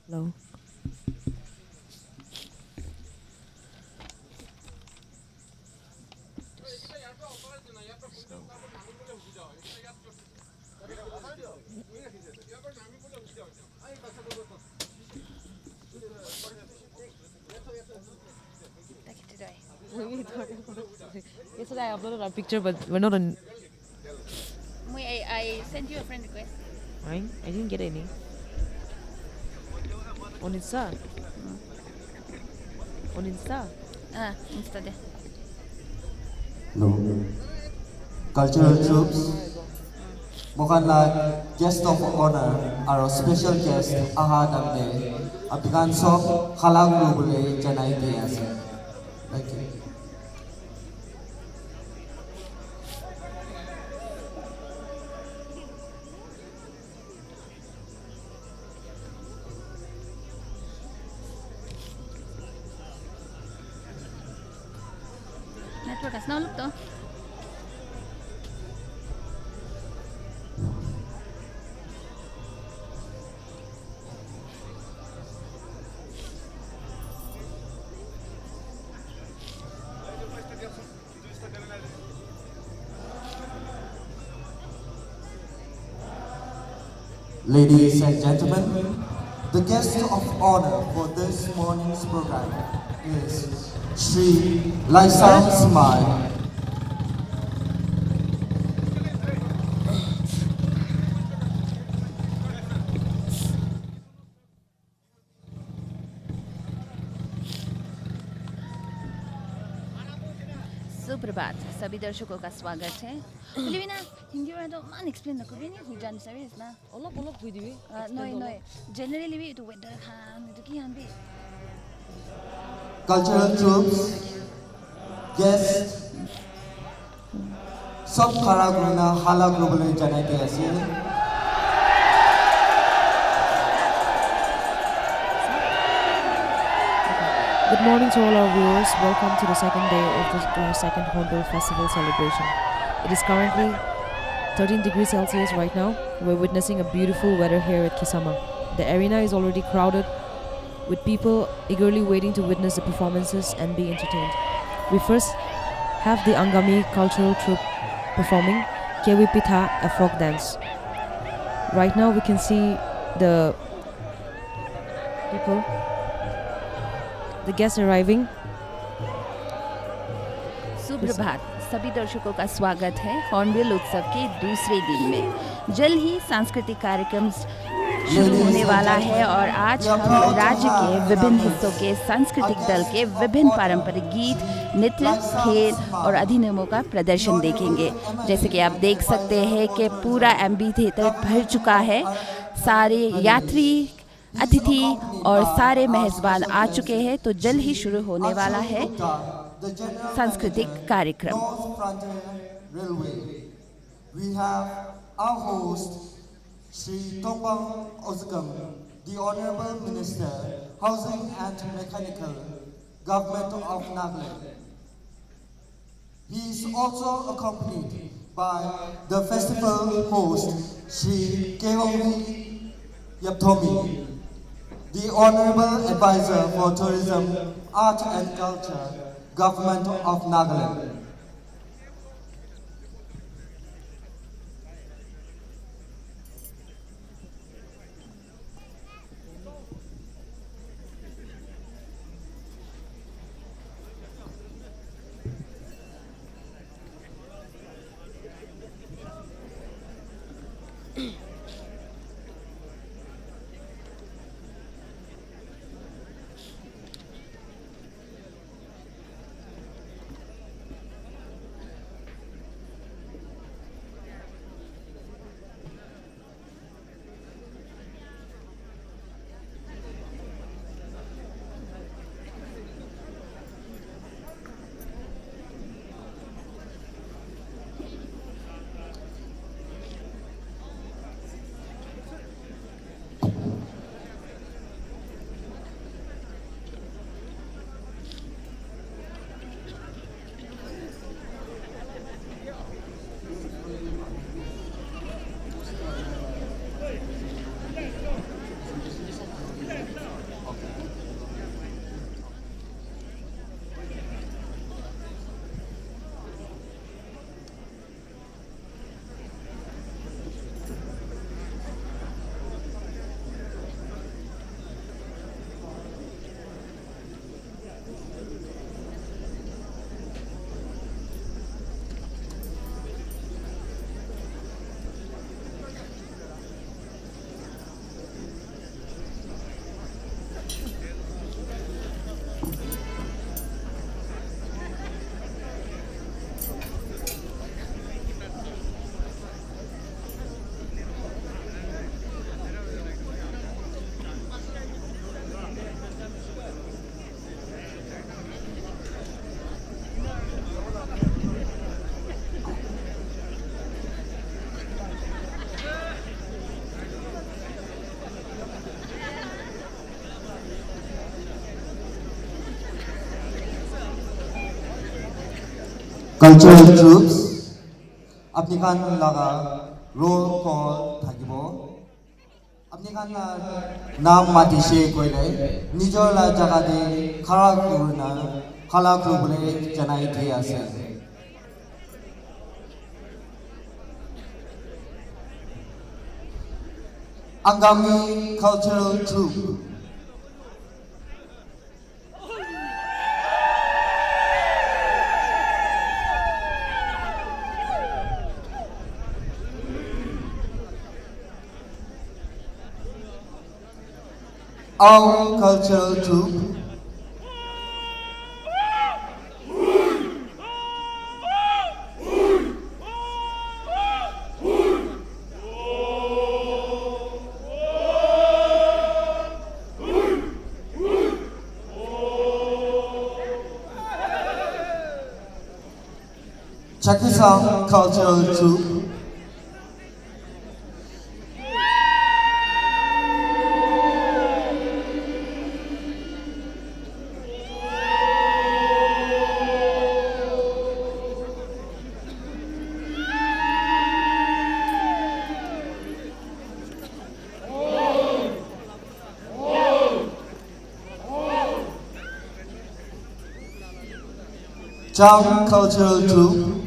Hello. Yesterday I uploaded our picture, but we're not on. Wait, I sent you a friend request. Right? I didn't get any. On Insta. On Insta. Insta deh. Hello. Cultural troops, bukanlah guest of honor, our special guest ahad amne abigan sok halang rubule janai diya ase. Thank you. Network has nahulog to. Ladies and gentlemen, the guest of honor for this morning's program is Shri Laisam Smile. सुप्रभात सभी दर्शकों का स्वागत है लिविना हिंदी में तो मान explain न कभी नहीं जान सके इसना Olok with you. नोय जनरली लिवि तो वेदर खान तो की हम भी Cultural troops, guests, सब खड़ा गुना हालक रूबले janai diya ase. Good morning to all our viewers. Welcome to the second day of the second Hornbill Festival celebration. It is currently 13 degrees Celsius right now. We're witnessing a beautiful weather here at Kisama. The arena is already crowded with people eagerly waiting to witness the performances and be entertained. We first have the Angami cultural troupe performing Kewi Pitha, a folk dance. Right now we can see the people, the guests arriving. सुप्रभात सभी दर्शकों का स्वागत है hornbill उत्सव के दूसरे दिन में जल्द ही सांस्कृतिक कार्यक्रम शुरू होने वाला है और आज हम राज्य के विभिन्न हिस्सों के सांस्कृतिक दल के विभिन्न पारंपरिक गीत नृत्य खेल और अधिनियमों का प्रदर्शन देखेंगे जैसे कि आप देख सकते हैं कि पूरा एम्बी थिएटर भर चुका है सारे यात्री अतिथि और सारे मेहमान आ चुके हैं तो जल्द ही शुरू होने वाला है सांस्कृतिक कार्यक्रम North Frontier Railway. We have our host, Shri Topang Ozgam, the Honorable Minister, Housing and Mechanical, Government of Nagaland. He is also accompanied by the festival host, Shri Kevawi Yaptomi, the Honorable Advisor for Tourism, Art and Culture, Government of Nagaland. cultural troops apni khan laga roll call thakibo apni khan na naam mati she koile nijor la jaga de khara kurna khala kurule janai di ase Angami cultural troupe our cultural troupe Chakisang cultural troupe Chang cultural troupe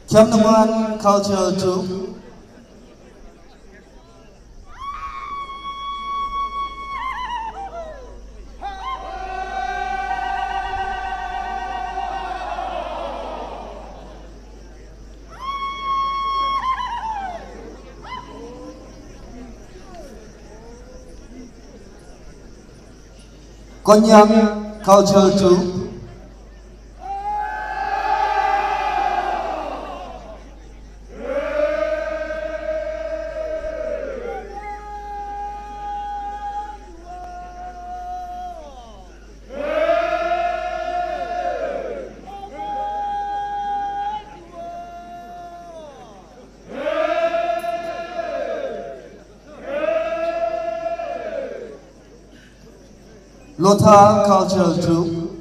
Kiamnaman cultural troupe Konyang cultural troupe Lotha cultural troupe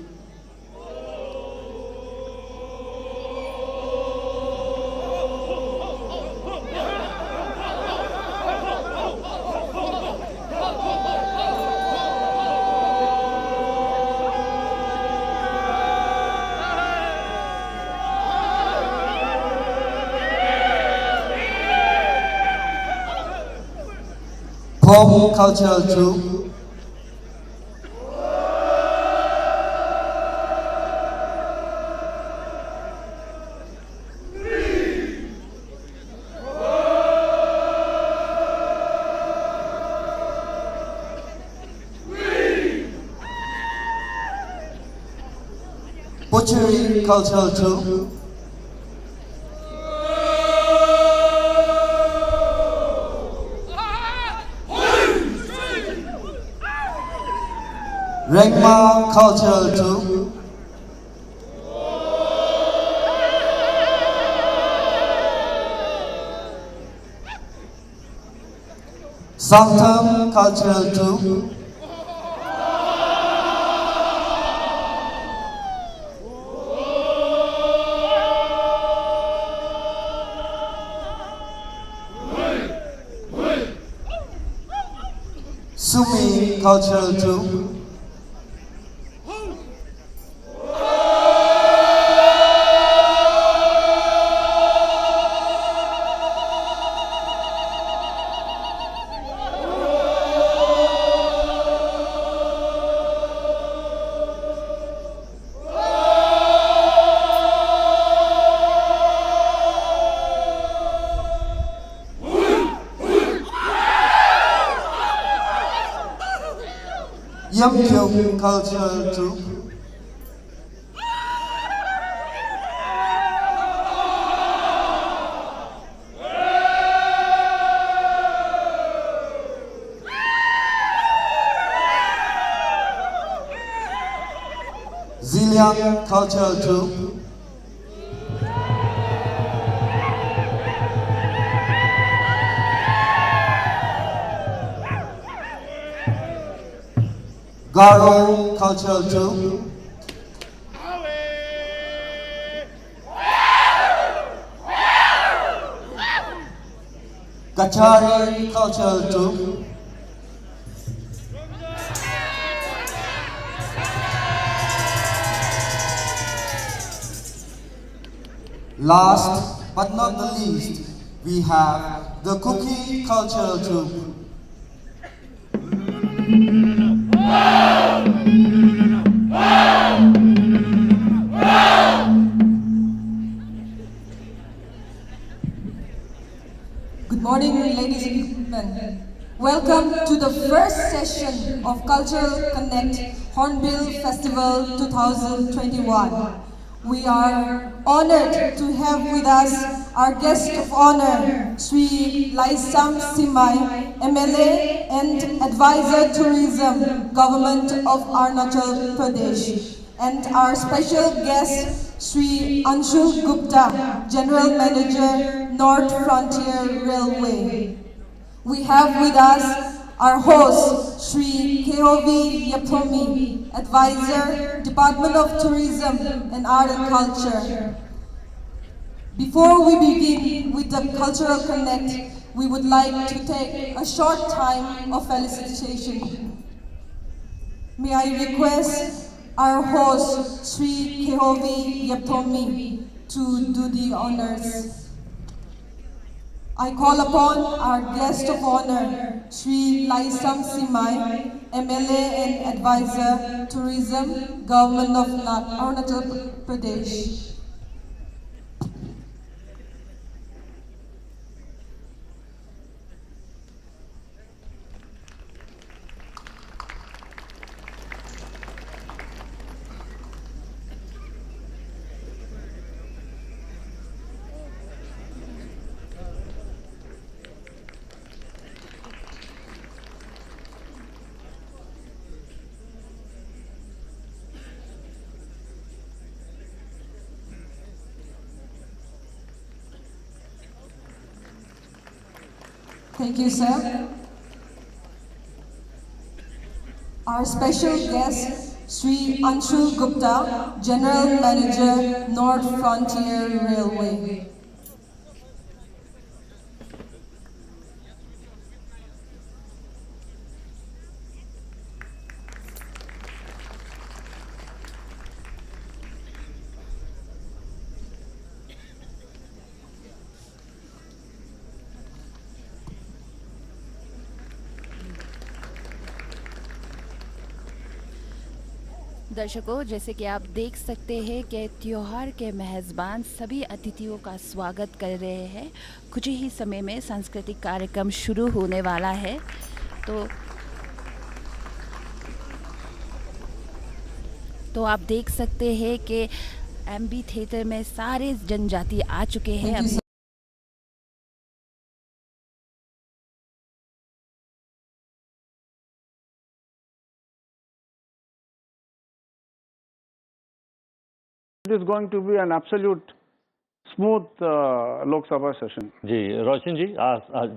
Pom cultural troupe Pochuri cultural troupe Rengma cultural troupe Sangtam cultural troupe Sumi cultural troupe Yamkyung cultural troupe Ziliang cultural troupe Garo Cultural Troupe, Kachari Cultural Troupe, last but not the least, we have the Cookie Cultural Troupe. Good morning, ladies and gentlemen. Welcome to the first session of Cultural Connect Hornbill Festival 2021. We are honored to have with us our guest of honor, Shri Laisam Simai, MLA and Advisor Tourism, Government of Arunachal Pradesh, and our special guest, Shri Anshul Gupta, General Manager, North Frontier Railway. We have with us our host, Shri Kehovi Yapomi, Advisor, Department of Tourism and Art and Culture. Before we begin with the Cultural Connect, we would like to take a short time of felicitation. May I request our host, Shri Kehovi Yapomi, to do the honors. I call upon our guest of honor, Shri Laisam Simai, MLA and Advisor, Tourism, Government of Arunachal Pradesh. Thank you, sir. Our special guest, Shri Anshul Gupta, General Manager, North Frontier Railway. दर्शकों, जैसे कि आप देख सकते हैं कि त्योहार के मेज़बान सभी अतिथियों का स्वागत कर रहे हैं। कुछ ही समय में सांस्कृतिक कार्यक्रम शुरू होने वाला है। तो आप देख सकते हैं कि एमबी थिएटर में सारे जनजाति आ चुके हैं। It is going to be an absolute smooth Lok Sabha session. जी रोशन जी,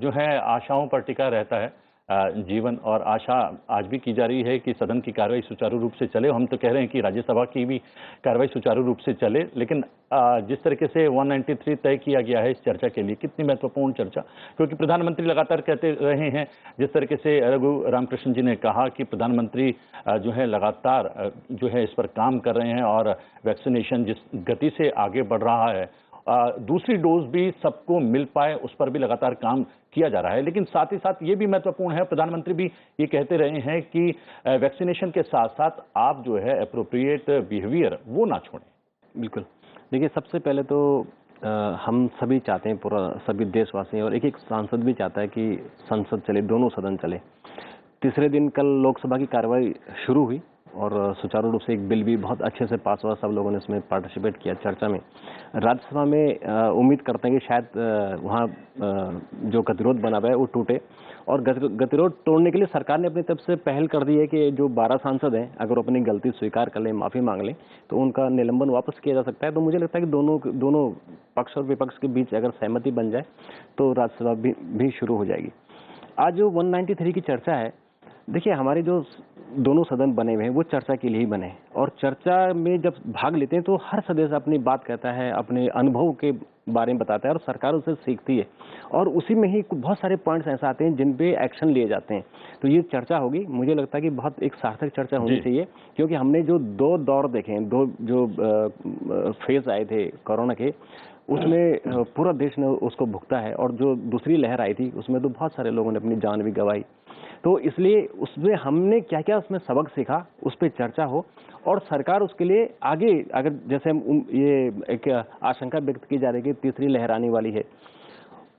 जो है आशाओं पर टिका रहता है जीवन, और आशा आज भी की जा रही है कि सदन की कार्रवाई सुचारू रूप से चले। हम तो कह रहे हैं कि राज्यसभा की भी कार्रवाई सुचारू रूप से चले, लेकिन जिस तरीके से 193 तय किया गया है इस चर्चा के लिए, कितनी महत्वपूर्ण चर्चा, क्योंकि प्रधानमंत्री लगातार कहते रहे हैं, जिस तरीके से रघु रामकृष्ण जी ने कहा कि प्रधानमंत्री जो है लगातार जो है इस पर काम कर रहे हैं और वैक्सीनेशन जिस गति से आगे बढ़ रहा है, दूसरी डोज भी सबको मिल पाए उस पर भी लगातार काम किया जा रहा है। लेकिन साथ ही साथ ये भी महत्वपूर्ण है, प्रधानमंत्री भी ये कहते रहे हैं कि वैक्सीनेशन के साथ साथ आप जो है एप्रोप्रिएट बिहेवियर वो ना छोड़ें। बिल्कुल, देखिए सबसे पहले तो हम सभी चाहते हैं, पूरा सभी देशवासी और एक एक सांसद भी चाहता है कि संसद चले, दोनों सदन चले। तीसरे दिन कल लोकसभा की कार्रवाई शुरू हुई और सुचारू रूप से एक बिल भी बहुत अच्छे से पास हुआ, सब लोगों ने इसमें पार्टिसिपेट किया चर्चा में। राज्यसभा में उम्मीद करते हैं कि शायद वहाँ जो गतिरोध बना हुआ है वो टूटे, और गतिरोध तोड़ने के लिए सरकार ने अपनी तरफ से पहल कर दी है कि जो 12 सांसद हैं अगर अपनी गलती स्वीकार कर लें, माफ़ी मांग लें, तो उनका निलंबन वापस किया जा सकता है। तो मुझे लगता है कि दोनों पक्ष और विपक्ष के बीच अगर सहमति बन जाए तो राज्यसभा भी शुरू हो जाएगी। आज जो 193 की चर्चा है, देखिए हमारी जो दोनों सदन बने हुए हैं वो चर्चा के लिए ही बने, और चर्चा में जब भाग लेते हैं तो हर सदस्य अपनी बात कहता है, अपने अनुभव के बारे में बताता है और सरकार उससे सीखती है, और उसी में ही बहुत सारे पॉइंट्स ऐसे आते हैं जिन पे एक्शन लिए जाते हैं। तो ये चर्चा होगी, मुझे लगता है कि बहुत एक सार्थक चर्चा होनी चाहिए, क्योंकि हमने जो 2 दौर देखे हैं, 2 जो फेज आए थे कोरोना के, उसमें पूरा देश ने उसको भुगता है, और जो दूसरी लहर आई थी उसमें तो बहुत सारे लोगों ने अपनी जान भी गंवाई। तो इसलिए उसमें हमने क्या क्या उसमें सबक सीखा, उस पर चर्चा हो, और सरकार उसके लिए आगे, अगर जैसे हम ये एक आशंका व्यक्त की जा रही है कि तीसरी लहर आने वाली है,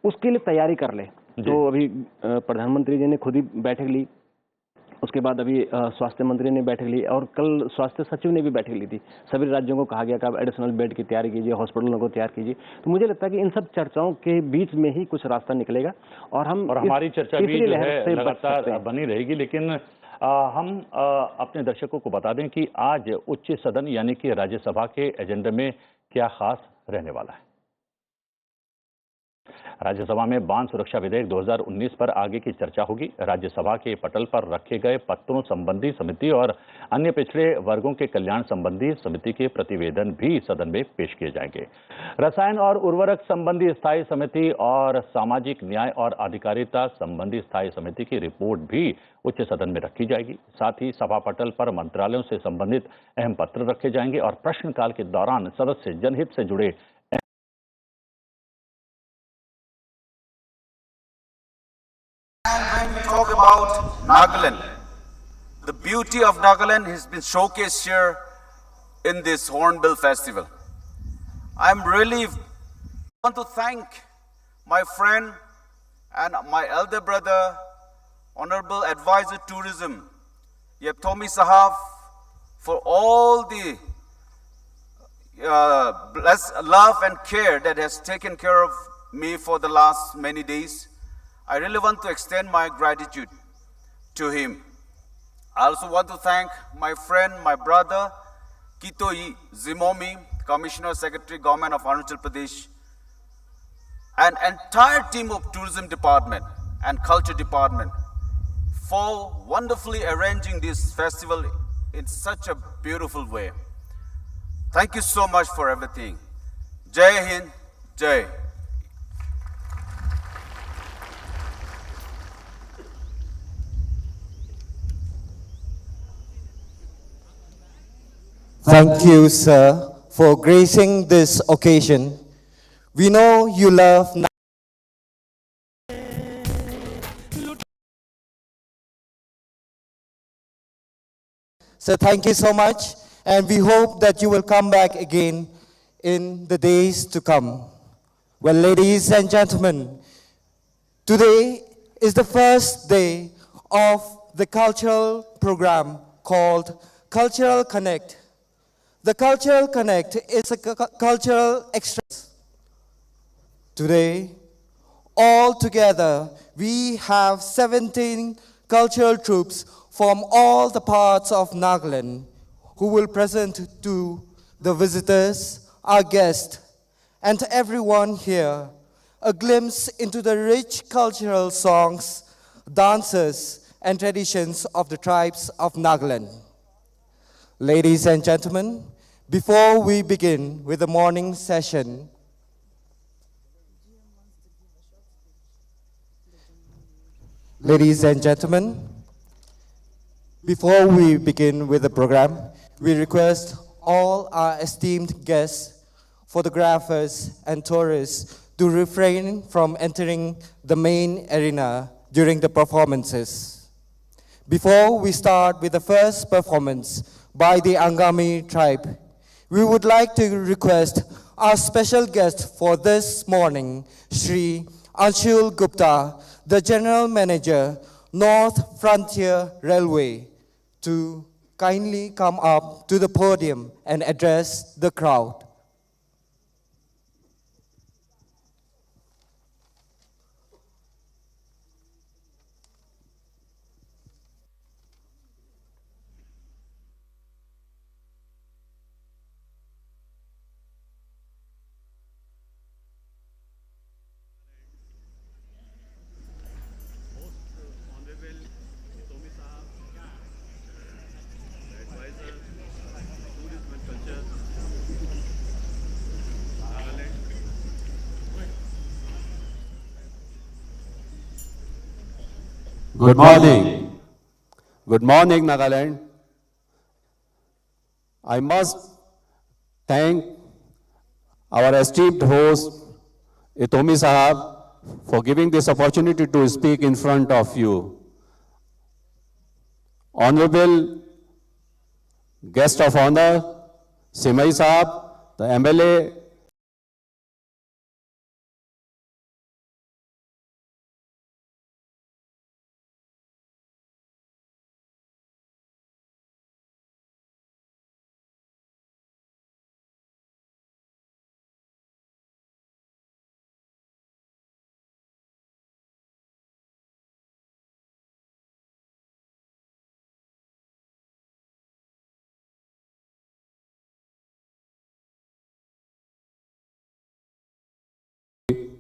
उसके लिए तैयारी कर ले। तो अभी प्रधानमंत्री जी ने खुद ही बैठक ली, उसके बाद अभी स्वास्थ्य मंत्री ने बैठक ली, और कल स्वास्थ्य सचिव ने भी बैठक ली थी। सभी राज्यों को कहा गया कि आप एडिशनल बेड की तैयारी कीजिए, हॉस्पिटलों को तैयार कीजिए। तो मुझे लगता है कि इन सब चर्चाओं के बीच में ही कुछ रास्ता निकलेगा, और हमारी चर्चा भी जो है लगातार बनी रहेगी। लेकिन हम अपने दर्शकों को बता दें कि आज उच्च सदन यानी कि राज्यसभा के एजेंडे में क्या खास रहने वाला है। राज्यसभा में बांध सुरक्षा विधेयक 2019 पर आगे की चर्चा होगी। राज्यसभा के पटल पर रखे गए पत्रों संबंधी समिति और अन्य पिछड़े वर्गों के कल्याण संबंधी समिति के प्रतिवेदन भी सदन में पेश किए जाएंगे। रसायन और उर्वरक संबंधी स्थायी समिति और सामाजिक न्याय और अधिकारिता संबंधी स्थायी समिति की रिपोर्ट भी उच्च सदन में रखी जाएगी। साथ ही सभा पटल पर मंत्रालयों से संबंधित अहम पत्र रखे जाएंगे और प्रश्नकाल के दौरान सदस्य जनहित से जुड़े When we talk about Nagaland, the beauty of Nagaland has been showcased here in this Hornbill festival. I'm really want to thank my friend and my elder brother, Honorable Advisor Tourism, Yeptomi Sahab, for all the love and care that has taken care of me for the last many days. I really want to extend my gratitude to him. I also want to thank my friend, my brother, Kitoi Zimomi, Commissioner Secretary, Government of Arunachal Pradesh, and entire team of Tourism Department and Culture Department for wonderfully arranging this festival in such a beautiful way. Thank you so much for everything. Jai Hind, Jai. Thank you, sir, for gracing this occasion. We know you love. So thank you so much, and we hope that you will come back again in the days to come. Well, ladies and gentlemen, today is the first day of the cultural program called Cultural Connect. The Cultural Connect is a cultural exchange. Today, all together, we have 17 cultural troupes from all the parts of Nagaland who will present to the visitors, our guests, and to everyone here a glimpse into the rich cultural songs, dances, and traditions of the tribes of Nagaland. Ladies and gentlemen, before we begin with the morning session, ladies and gentlemen, before we begin with the program, we request all our esteemed guests, photographers, and tourists to refrain from entering the main arena during the performances. Before we start with the first performance by the Angami tribe, we would like to request our special guest for this morning, Shri Anshul Gupta, the General Manager, North Frontier Railway, to kindly come up to the podium and address the crowd. Good morning. Good morning, Nagaland. I must thank our esteemed host, Itomi Sahab, for giving this opportunity to speak in front of you. Honorable guest of honor, Simai Sahab, the MLA,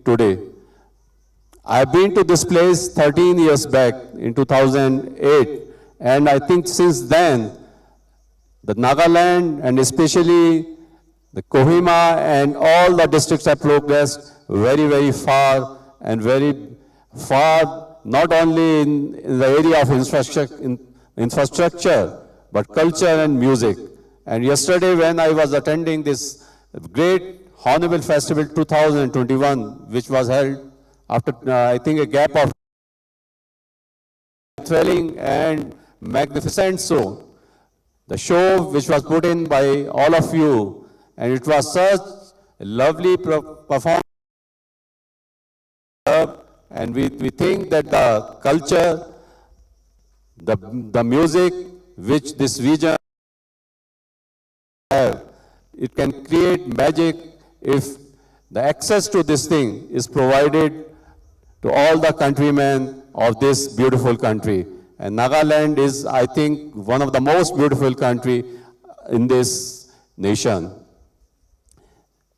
today. I've been to this place 13 years back in 2008, and I think since then, the Nagaland and especially the Kohima and all the districts have progressed very, very far and very far, not only in the area of infrastructure, but culture and music. And yesterday when I was attending this great Hornbill Festival 2021, which was held after, I think, a gap of thrilling and magnificent show. The show which was put in by all of you, and it was such a lovely performance. And we think that the culture, the music which this region have, it can create magic if the access to this thing is provided to all the countrymen of this beautiful country. And Nagaland is, I think, one of the most beautiful country in this nation.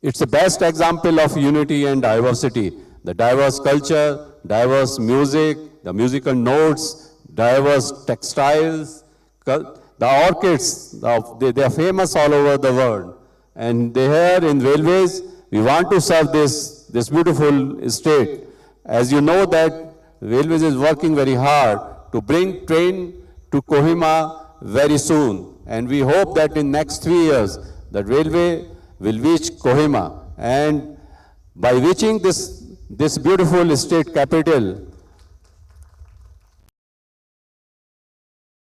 It's the best example of unity and diversity. The diverse culture, diverse music, the musical notes, diverse textiles, the orchids, they are famous all over the world. And here in railways, we want to serve this beautiful state. As you know that railways is working very hard to bring train to Kohima very soon. And we hope that in next 3 years, the railway will reach Kohima. And by reaching this beautiful state capital,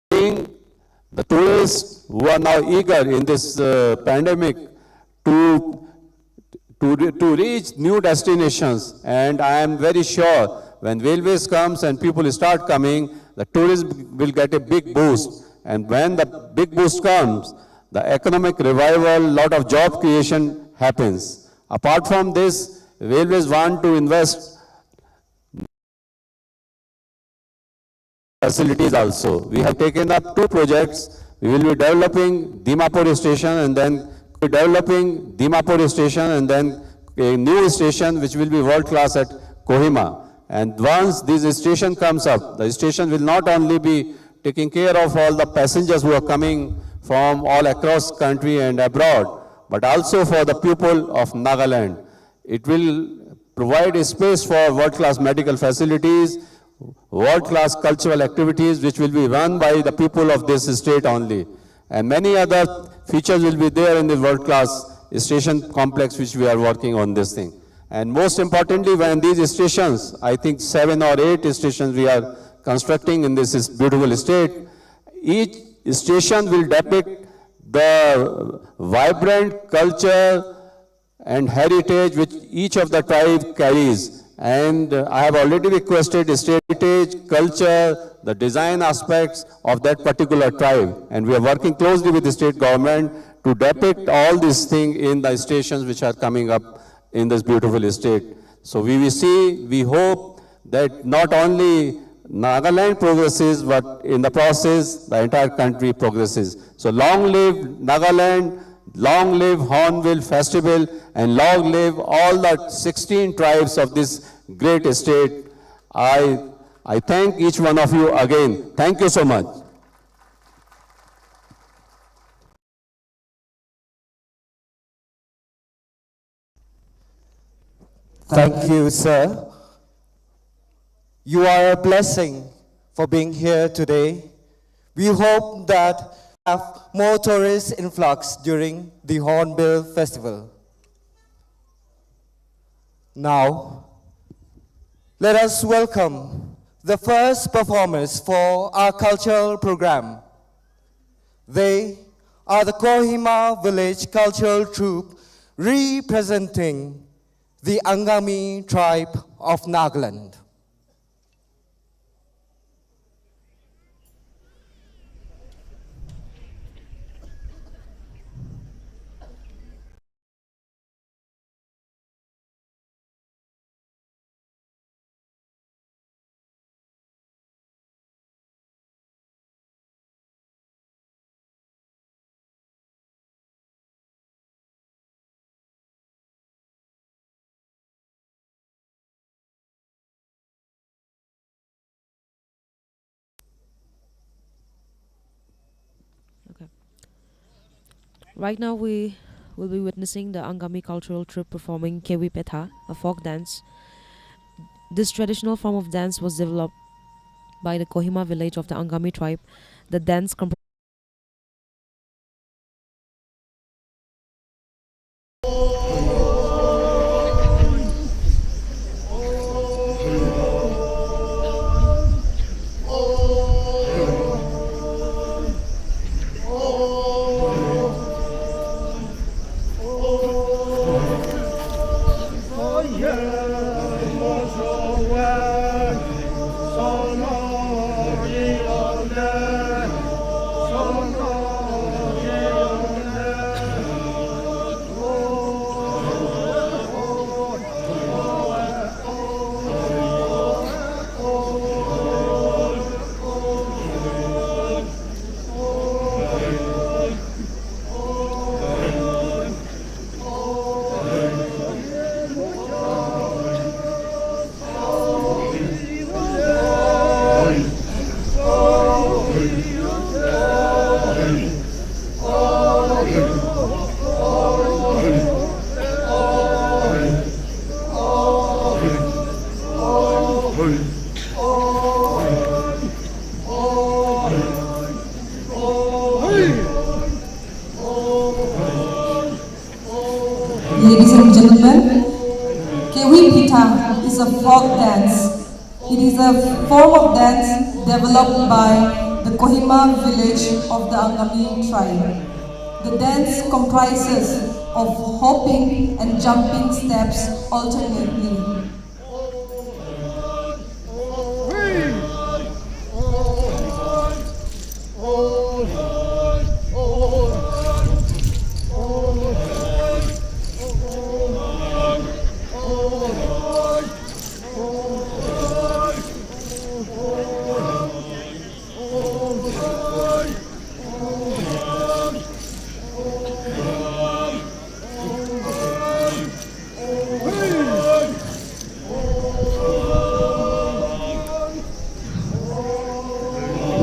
the tourists who are now eager in this pandemic to reach new destinations, and I am very sure when railways comes and people start coming, the tourism will get a big boost. And when the big boost comes, the economic revival, lot of job creation happens. Apart from this, railways want to invest facilities also. We have taken up 2 projects. We will be developing Dimapur station and then a new station which will be world class at Kohima. And once this station comes up, the station will not only be taking care of all the passengers who are coming from all across country and abroad, but also for the people of Nagaland. It will provide a space for world-class medical facilities, world-class cultural activities which will be run by the people of this state only. And many other features will be there in the world-class station complex which we are working on this thing. And most importantly, when these stations, I think 7 or 8 stations we are constructing in this beautiful state, each station will depict the vibrant culture and heritage which each of the tribe carries. And I have already requested state heritage, culture, the design aspects of that particular tribe. And we are working closely with the state government to depict all these things in the stations which are coming up in this beautiful state. So we hope that not only Nagaland progresses, but in the process, the entire country progresses. So long live Nagaland, long live Hornbill Festival, and long live all the 16 tribes of this great state. I thank each one of you again. Thank you so much. Thank you, sir. You are a blessing for being here today. We hope that have more tourist influx during the Hornbill Festival. Now, let us welcome the first performers for our cultural program. They are the Kohima Village Cultural Troupe representing the Angami tribe of Nagaland. Right now we will be witnessing the Angami cultural troupe performing Kewi Petha, a folk dance. This traditional form of dance was developed by the Kohima village of the Angami tribe. The dance Ladies and gentlemen, Kewi Pita is a folk dance. It is a form of dance developed by the Kohima village of the Angami tribe. The dance comprises of hopping and jumping steps alternately.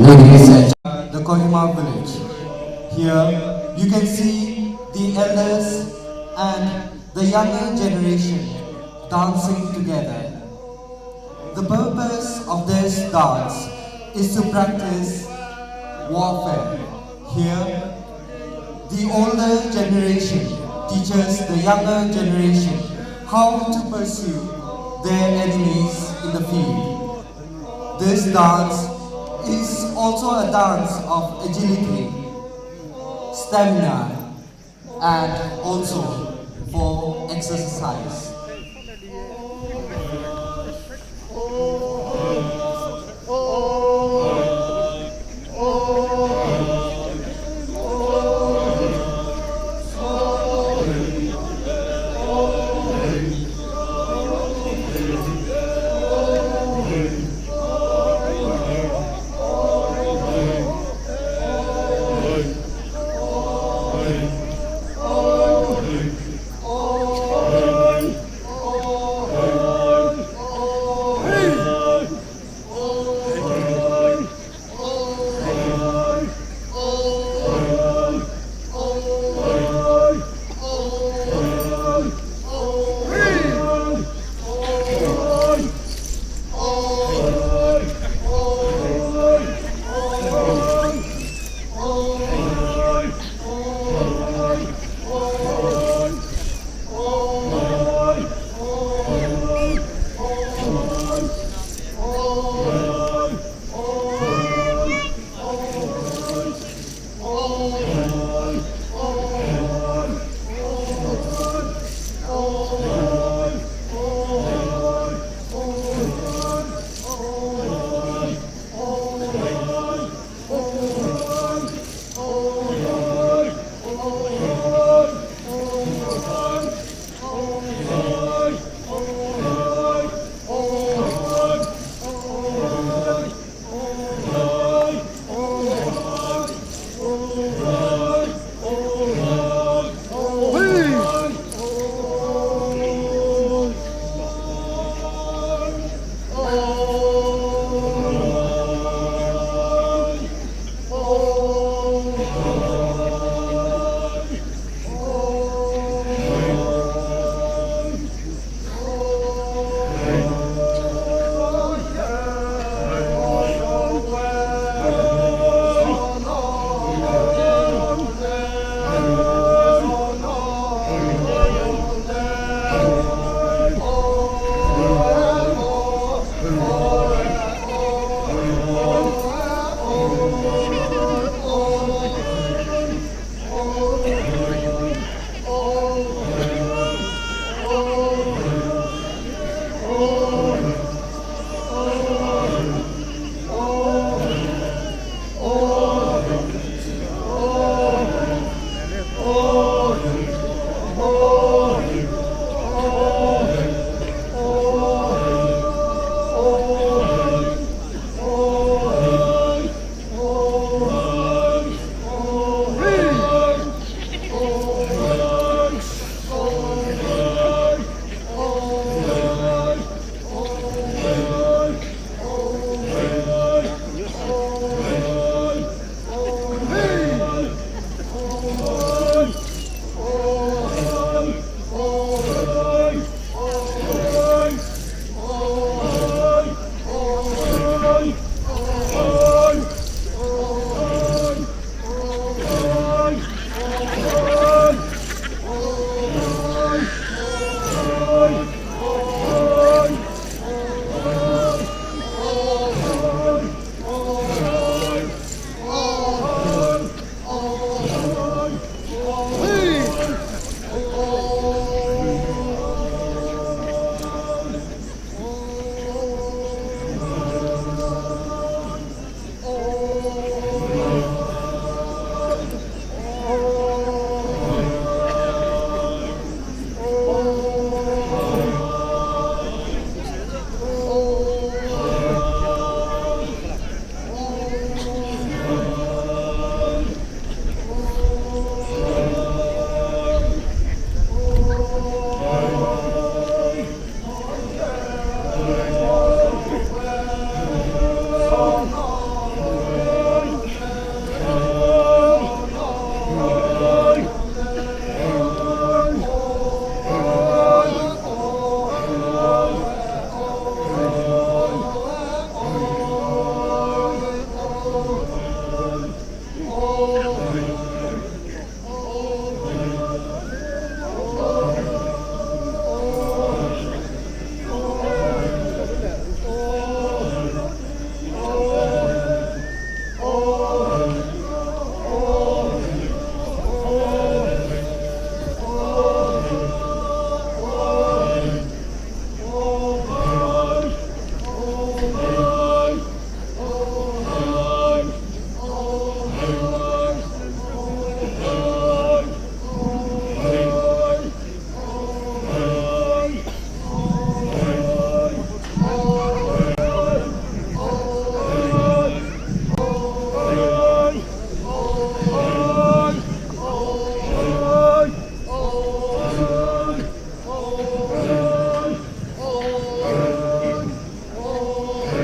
Ladies and gentlemen, the Kohima village. Here you can see the elders and the younger generation dancing together. The purpose of this dance is to practice warfare. Here, the older generation teaches the younger generation how to pursue their enemies in the field. This dance is also a dance of agility, stamina, and also for exercise.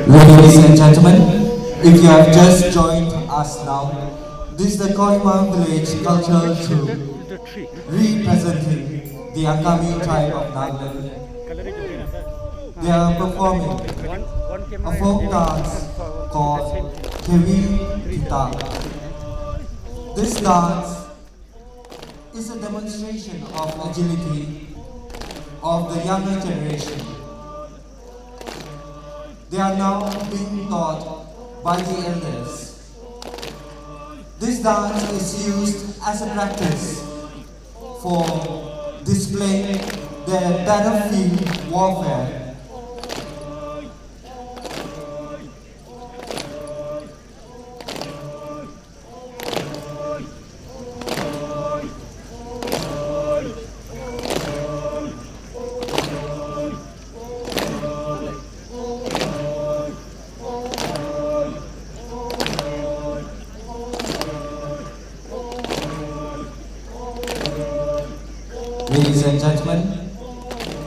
Ladies and gentlemen, if you have just joined us now, this is the Kohima village cultural troupe representing the Angami tribe of Nagaland. They are performing a folk dance called Kevi Kita. This dance is a demonstration of agility of the younger generation. They are now being taught by the elders. This dance is used as a practice for displaying their battlefield warfare. Ladies and gentlemen,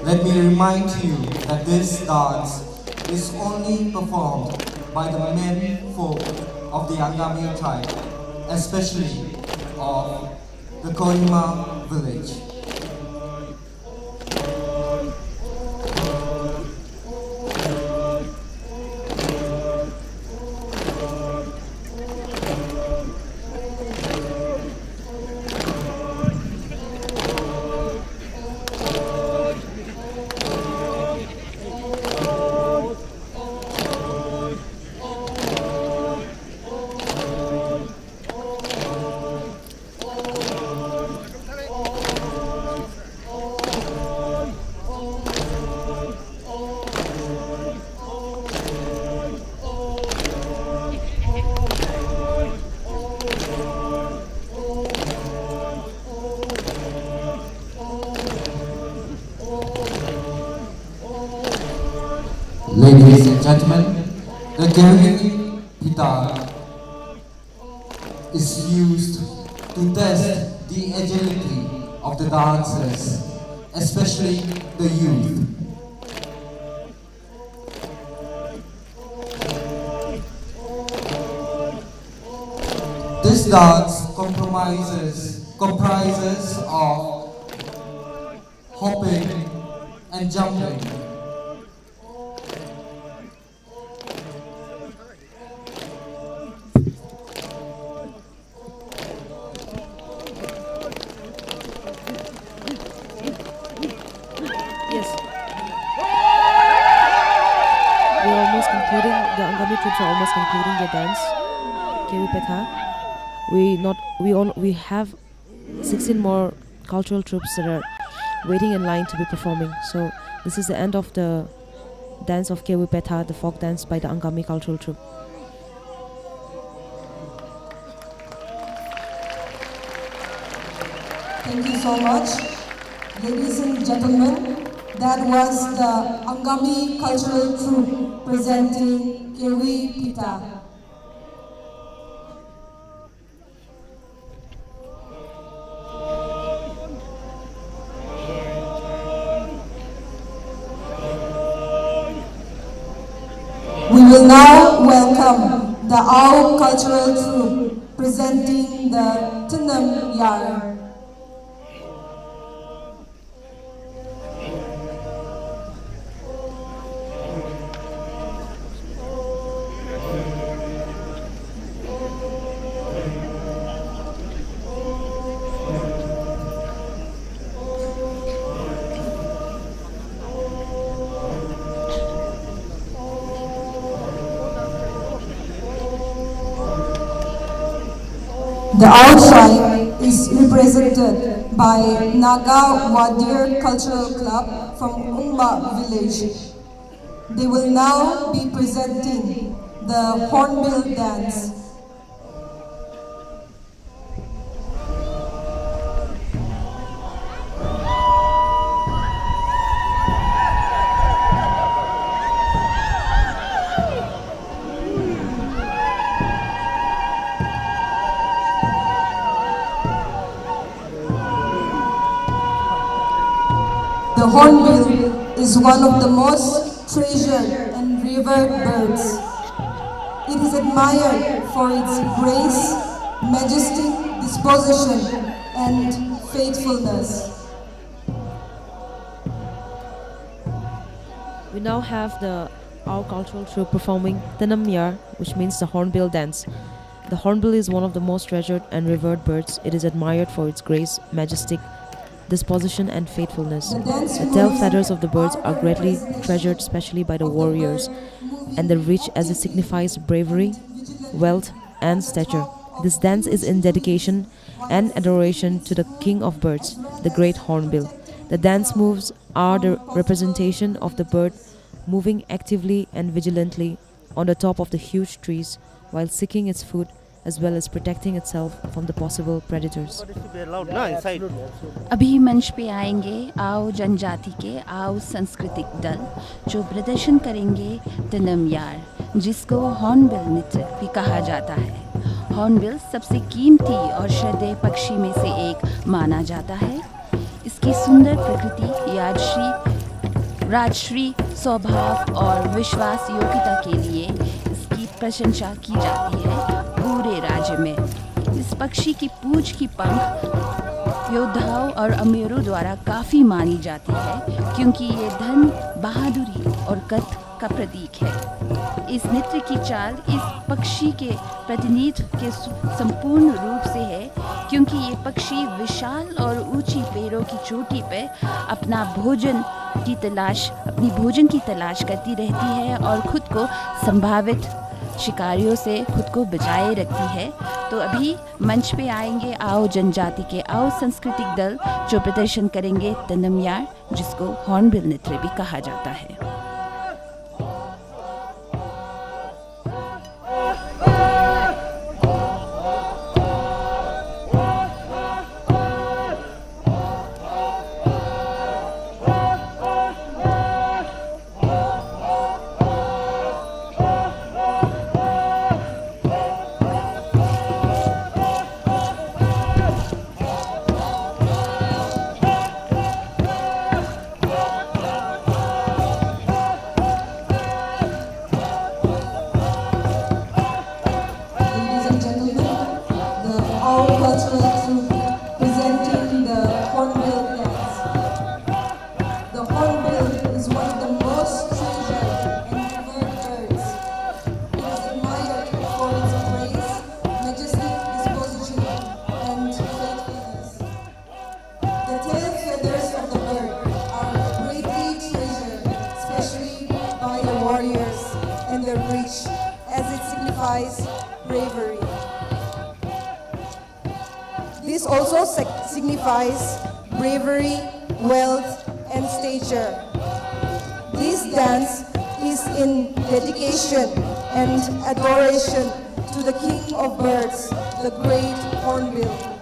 let me remind you that this dance is only performed by the men folk of the Angami tribe, especially of the Kohima village. Ladies and gentlemen, the Kohima Pita is used to test the agility of the dancers, especially the youth. This dance comprises of hopping and jumping. Yes. We're almost concluding, the Angami troops are almost concluding their dance. Kewi Petha. We have 16 more cultural troops that are waiting in line to be performing. So this is the end of the dance of Kewi Petha, the folk dance by the Angami cultural troupe. Thank you so much. Ladies and gentlemen, that was the Angami cultural troupe presenting Kewi Pita. We will now welcome the Ao cultural troupe presenting the Tinam Yar. The Ao tribe is represented by Naga Wadir Cultural Club from Umba village. They will now be presenting the Hornbill dance. The hornbill is one of the most treasured and revered birds. It is admired for its grace, majestic disposition, and faithfulness. We now have our cultural troupe performing Tinam Yar, which means the hornbill dance. The hornbill is one of the most treasured and revered birds. It is admired for its grace, majestic disposition, and faithfulness. The tail feathers of the birds are greatly treasured, especially by the warriors, and the rich as it signifies bravery, wealth, and stature. This dance is in dedication and adoration to the king of birds, the great hornbill. The dance moves are the representation of the bird moving actively and vigilantly on the top of the huge trees while seeking its food, as well as protecting itself from the possible predators. अभी मंच पे आएंगे आओ जनजाति के आओ सांस्कृतिक दल जो प्रदर्शन करेंगे तनम यार, जिसको हॉर्नबिल नृत्य भी कहा जाता है। हॉर्नबिल सबसे कीमती और श्रद्धेय पक्षी में से एक माना जाता है। इसकी सुंदर प्रकृति राजश्री स्वभाव और विश्वास योग्यता के लिए इसकी प्रशंसा की जाती है पूरे राज्य में। इस पक्षी की पूंछ की पंख योद्धाओं और अमीरों द्वारा काफ़ी मानी जाती है, क्योंकि ये धन, बहादुरी और कद का प्रतीक है। इस नृत्य की चाल इस पक्षी के प्रतिनिधित्व के संपूर्ण रूप से है, क्योंकि ये पक्षी विशाल और ऊंची पेड़ों की चोटी पर अपनी भोजन की तलाश करती रहती है और खुद को संभावित शिकारियों से खुद को बचाए रखती है। तो अभी मंच पे आएंगे आओ जनजाति के आओ सांस्कृतिक दल जो प्रदर्शन करेंगे तनम यार, जिसको हॉर्नबिल नृत्य भी कहा जाता है। The tail feathers of the bird are greatly treasured, especially by the warriors and the rich, as it signifies bravery. This also signifies bravery, wealth, and stature. This dance is in dedication and adoration to the King of Birds, the great Hornbill.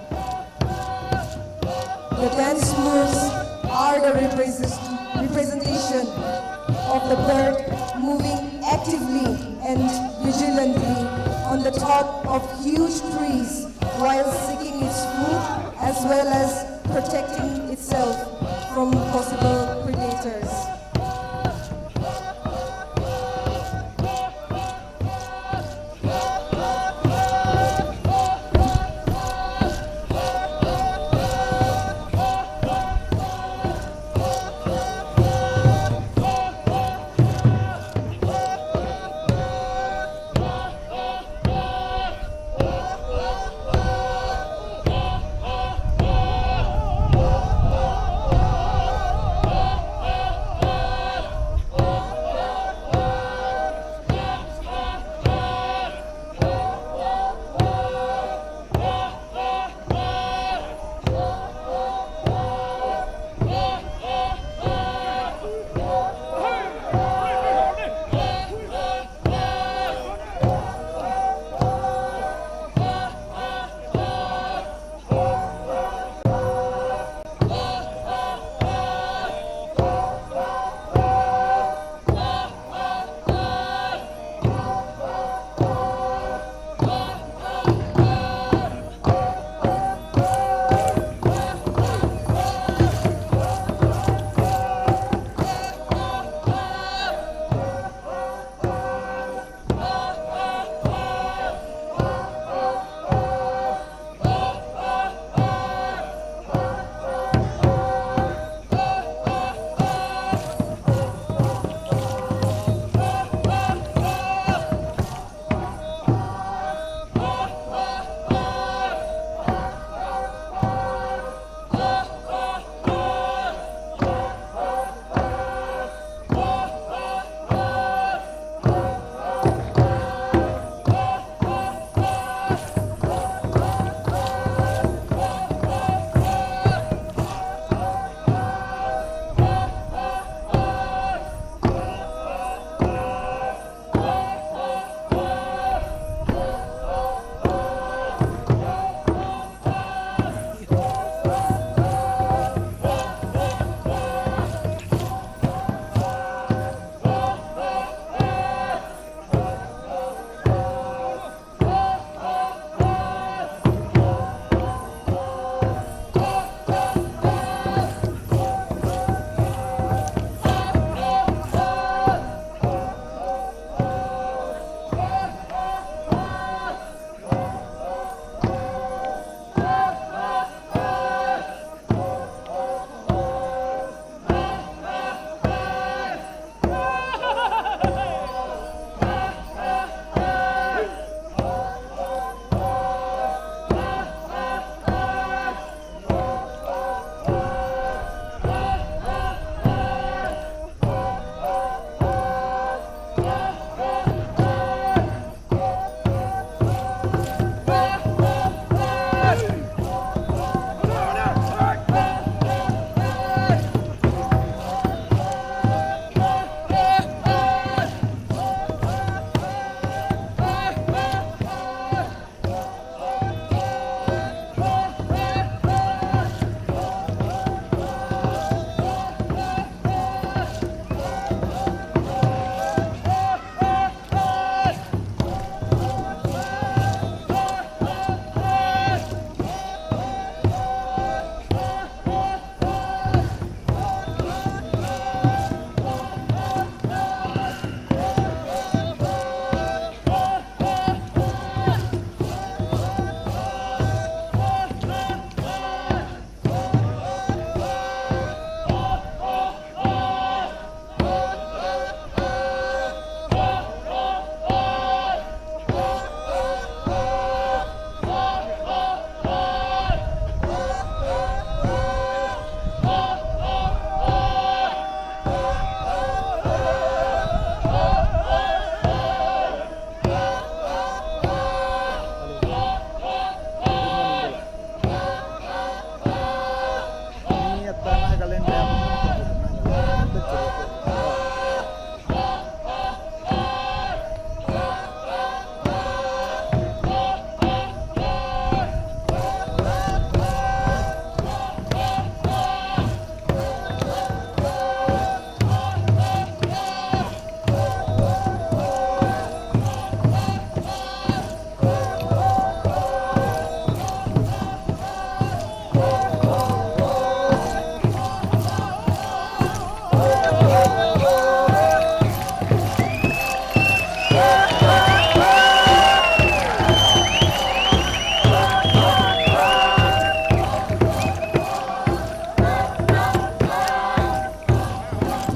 The dance moves are the representation of the bird moving actively and vigilantly on the top of huge trees while seeking its food as well as protecting itself from possible predators.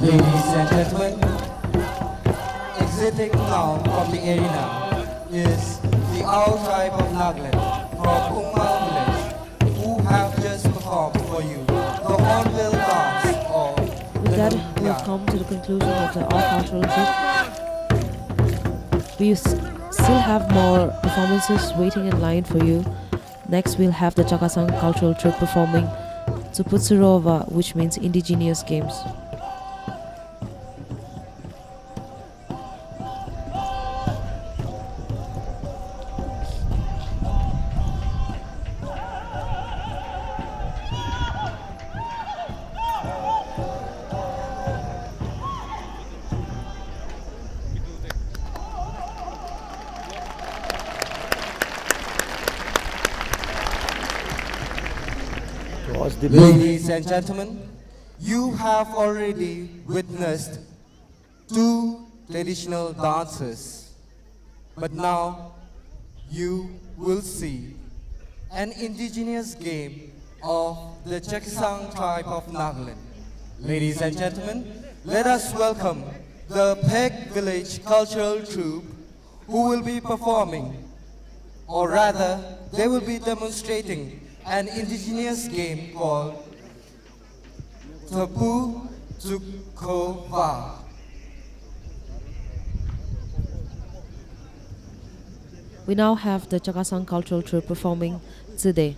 Ladies and gentlemen, exiting now from the arena is the Owl tribe of Nagaland from Umma village, who have just performed for you the Hornbill dance of With that, we have come to the conclusion of the All Cultural Trip. We still have more performances waiting in line for you. Next, we'll have the Chakasang Cultural Trip performing Tuputsurova, which means Indigenous Games. Ladies and gentlemen, you have already witnessed two traditional dances, but now you will see an indigenous game of the Chakasang tribe of Nagaland. Ladies and gentlemen, let us welcome the Peg Village Cultural Troupe, who will be performing, or rather, they will be demonstrating an indigenous game called Tapu Tukova. We now have the Chakasang Cultural Troupe performing Tsude,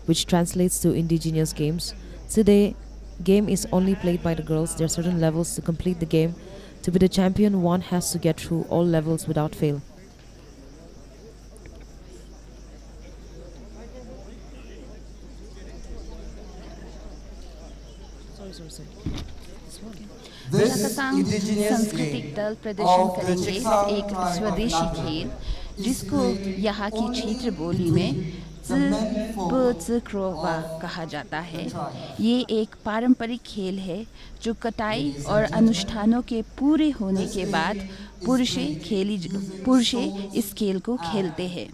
which translates to Indigenous Games. Tsude game is only played by the girls. There are certain levels to complete the game. To be the champion, one has to get through all levels without fail. चकसांग सांस्कृतिक दल प्रदर्शन करेंगे एक स्वदेशी खेल जिसको यहाँ की क्षेत्र बोली में त्सुक्रोवा कहा जाता है। ये एक पारंपरिक खेल है जो कटाई और अनुष्ठानों के पूरे होने के बाद पुरुषे इस खेल को खेलते हैं।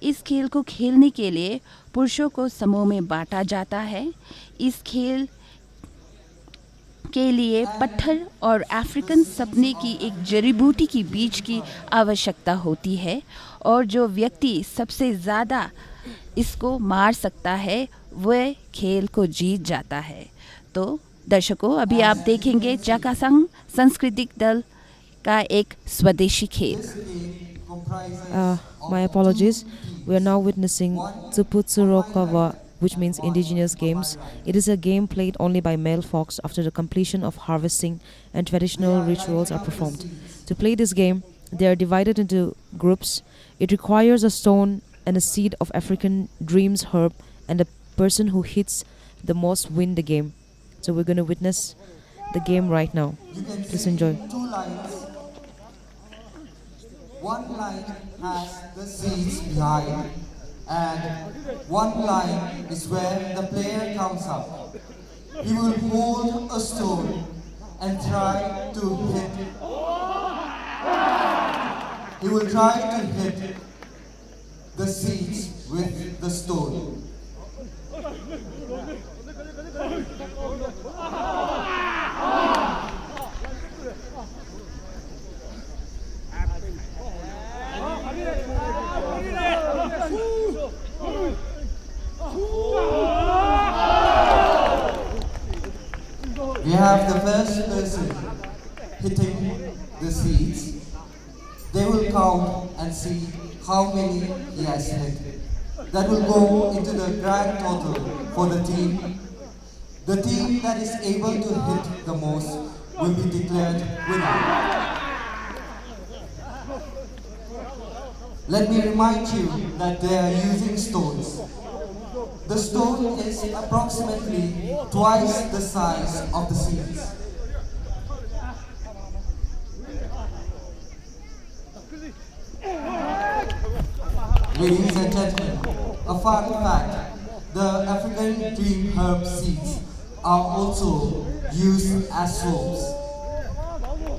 इस खेल को खेलने के लिए पुरुषों को समूह में बांटा जाता है। इस खेल के लिए पत्थर और अफ्रीकन सपने की एक जड़ी बूटी की बीज की आवश्यकता होती है और जो व्यक्ति सबसे ज़्यादा इसको मार सकता है वह खेल को जीत जाता है। तो दर्शकों, अभी आप देखेंगे चकासंग सांस्कृतिक दल का एक स्वदेशी खेल। My apologies. We are now witnessing Tsuputsurokawa, which means Indigenous Games. It is a game played only by male folks after the completion of harvesting and traditional rituals are performed. To play this game, they are divided into groups. It requires a stone and a seed of African dreams herb, and the person who hits the most win the game. So we're going to witness the game right now. Please enjoy. Two lines. One line has the seeds behind, and one line is where the player comes up. He will hold a stone and try to hit. He will try to hit the seeds with the stone. We have the first person hitting the seeds. They will count and see how many he has hit. That will go into the grand total for the team. The team that is able to hit the most will be declared winner. Let me remind you that they are using stones. The stone is approximately twice the size of the seeds. Ladies and gentlemen, a fun fact, the African dream herb seeds are also used as soaps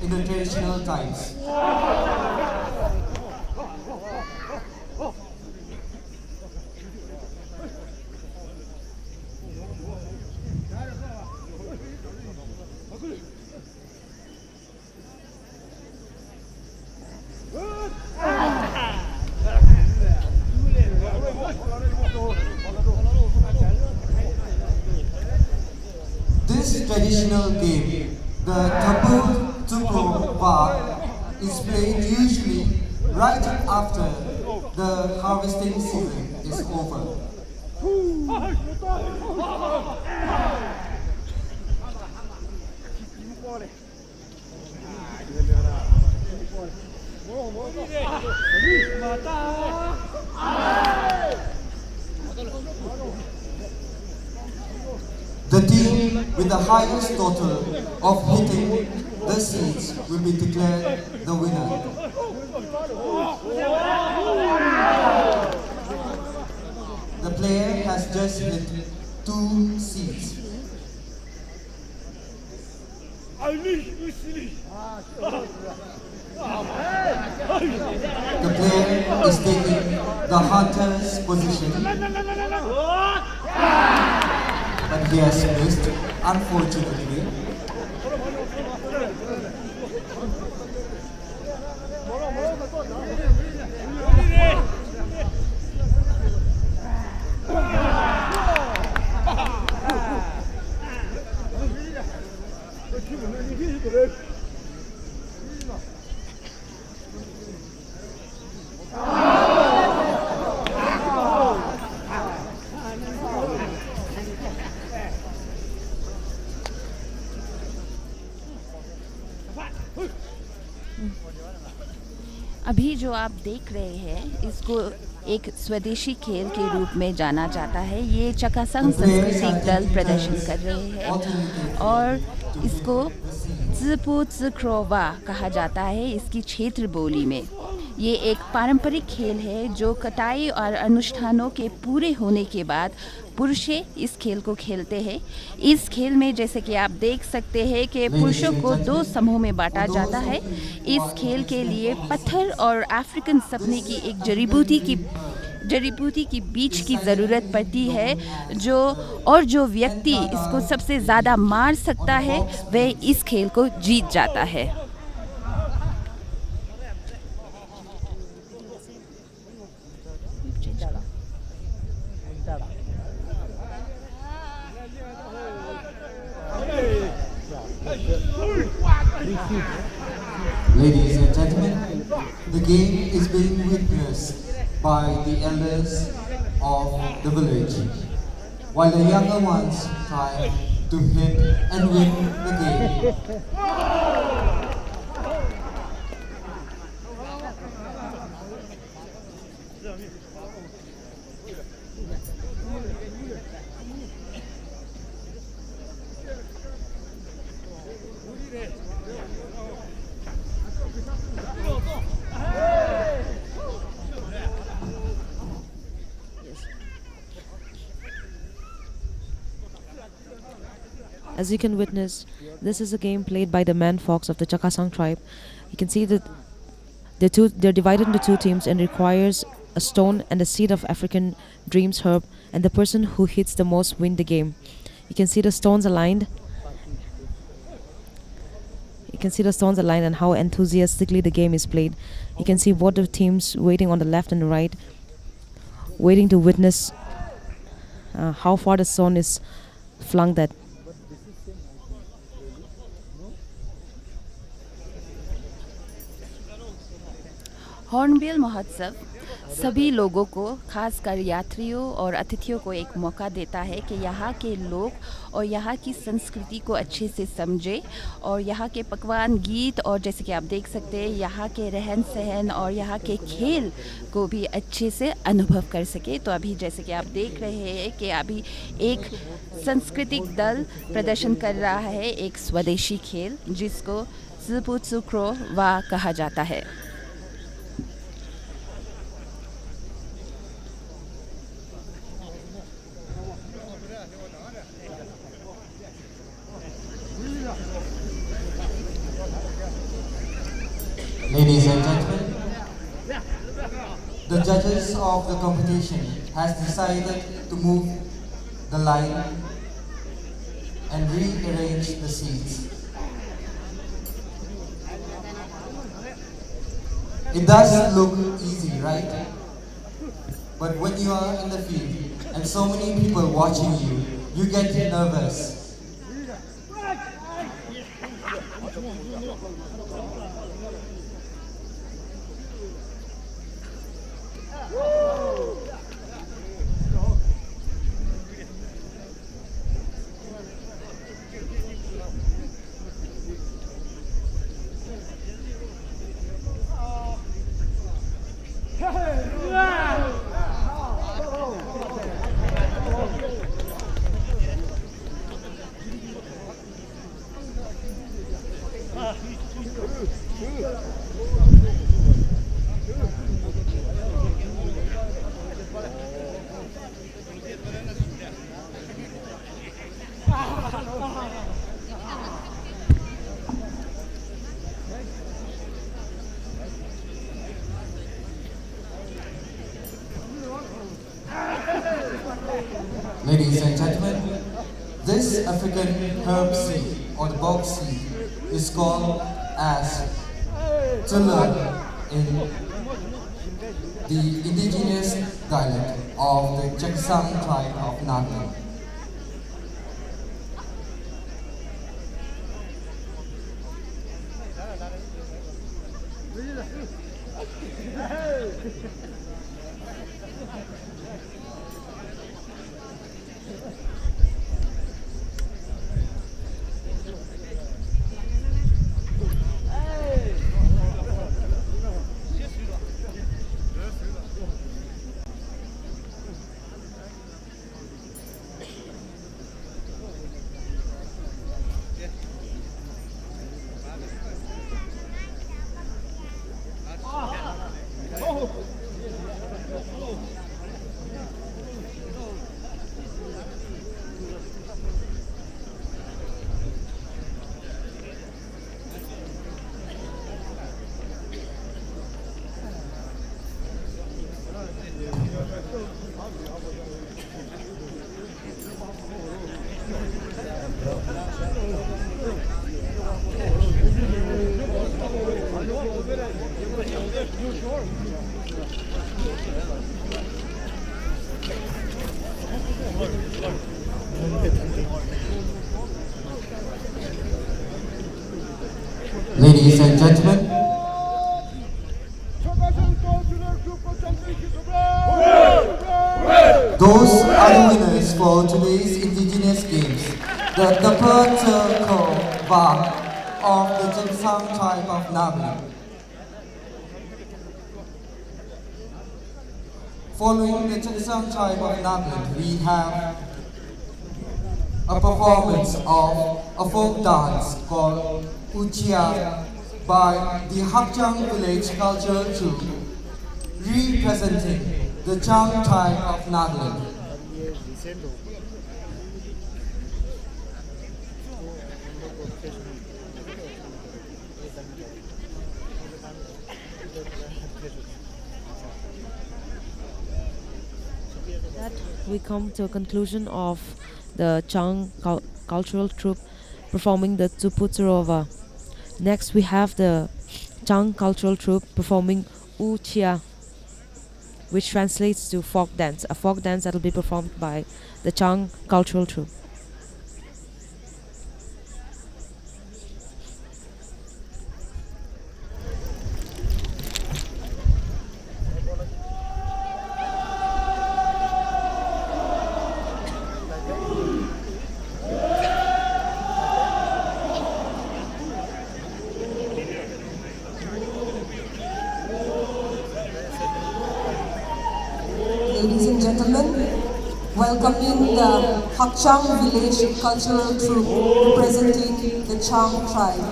in the traditional times. This traditional game, the Troupe is played usually right after the harvesting season is over. The team with the highest total of hitting the seeds will be declared the winner. The player has just hit 2 seeds. The player is taking the hunter's position, but he has missed, unfortunately. अभी जो आप देख रहे हैं इसको एक स्वदेशी खेल के रूप में जाना जाता है। ये चकासंग सांस्कृतिक दल प्रदर्शन कर रहे हैं और इसको ज़पो ज़क्रोवा कहा जाता है इसकी क्षेत्र बोली में। ये एक पारंपरिक खेल है जो कटाई और अनुष्ठानों के पूरे होने के बाद पुरुष इस खेल को खेलते हैं। इस खेल में जैसे कि आप देख सकते हैं कि पुरुषों को 2 समूह में बांटा जाता है। इस खेल के लिए पत्थर और अफ्रीकन सपने की एक जड़ी बूटी की बीज की ज़रूरत पड़ती है जो व्यक्ति इसको सबसे ज़्यादा मार सकता है वह इस खेल को जीत जाता है। Ladies and gentlemen, the game is being witnessed by the elders of the village, while the younger ones try to hit and win the game. As you can witness, this is a game played by the man fox of the Chakasang tribe. You can see that they're divided into 2 teams and requires a stone and a seed of African dreams herb, and the person who hits the most win the game. You can see the stones aligned. You can see the stones aligned and how enthusiastically the game is played. You can see both the teams waiting on the left and the right, waiting to witness how far the stone is flung that. Hornbill महोत्सव सभी लोगों को, खासकर यात्रियों और अतिथियों को एक मौका देता है कि यहाँ के लोग और यहाँ की संस्कृति को अच्छे से समझे और यहाँ के पकवान, गीत और जैसे कि आप देख सकते हैं यहाँ के रहन सहन और यहाँ के खेल को भी अच्छे से अनुभव कर सके। तो अभी जैसे कि आप देख रहे हैं कि अभी एक सांस्कृतिक दल प्रदर्शन कर रहा है एक स्वदेशी खेल जिसको ज़ुपुत्सुक्रो वा कहा जाता है। Ladies and gentlemen, the judges of the competition has decided to move the line and rearrange the seats. It does look easy, right? But when you are in the field and so many people watching you, you get nervous. Ladies and gentlemen, this African herb seed or the bog seed is called as Tula in the indigenous dialect of the Chaksang tribe of Nagaland. Ladies and gentlemen, those are the winners for today's Indigenous Games. The Troupe of the Chaksang tribe of Nagaland. Following the Chaksang tribe of Nagaland, we have a performance of a folk dance called Uchia by the Hakchang village cultural troupe representing the Chang tribe of Nagaland. That we come to a conclusion of the Chang cultural troupe performing the Tsuputsurova. Next we have the Chang cultural troupe performing U Chia, which translates to folk dance, a folk dance that will be performed by the Chang cultural troupe. welcoming the Hakchang Village Cultural Troupe representing the Chang tribe.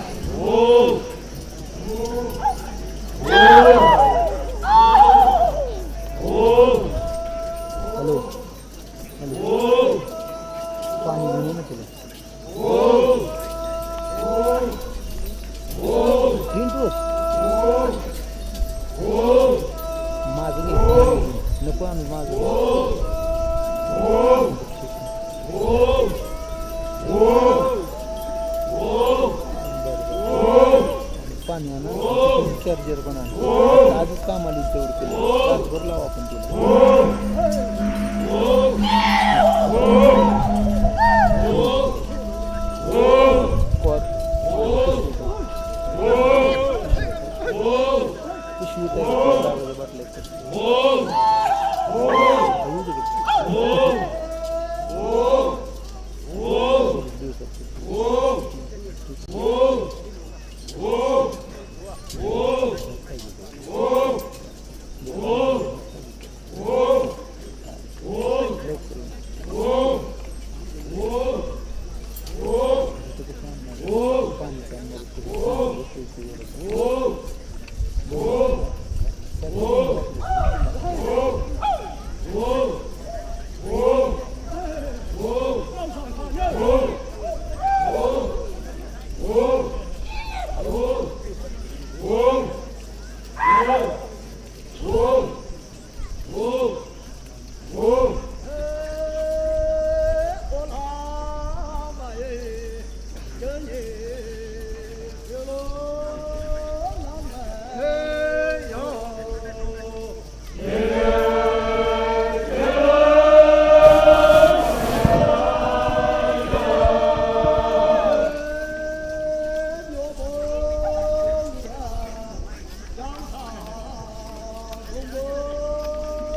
Charger बनवलं आजच कामाला तेवढं केलं तासभर लावा आपण पिशवी तयार बाटल्या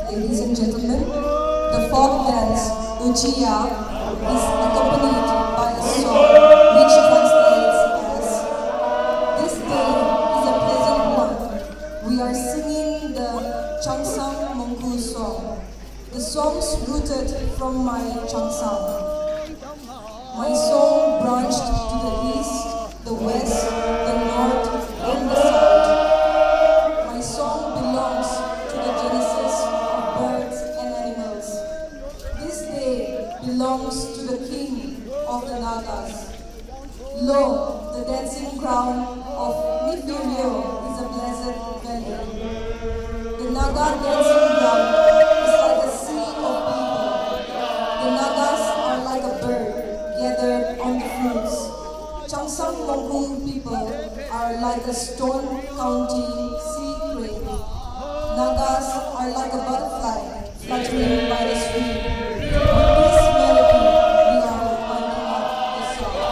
Ladies and gentlemen, the folk dance Uchia is accompanied by a song which translates as "This day is a pleasant one." We are singing the Changsang Mongku song. The song's rooted from my Changsang. My song branched to the east, the west, the north, and the south. My song belongs to the genesis of birds and animals. This day belongs to the king of the Nagas. Lo, the dancing ground of Nifirio is a blessed valley. The Naga dancing ground is like a sea of people. The Nagas are like a bird gathered on the fruits. Changsang Mongku people are like a stone counting sea crane. Nagas are like a butterfly fluttering by the stream. With this melody, we are winding up the song.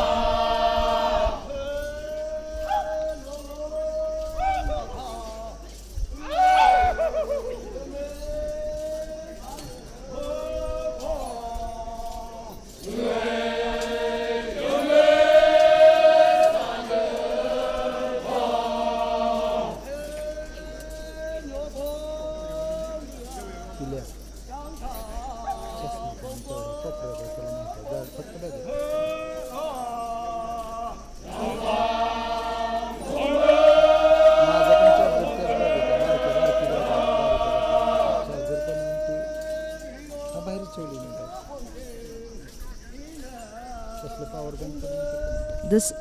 This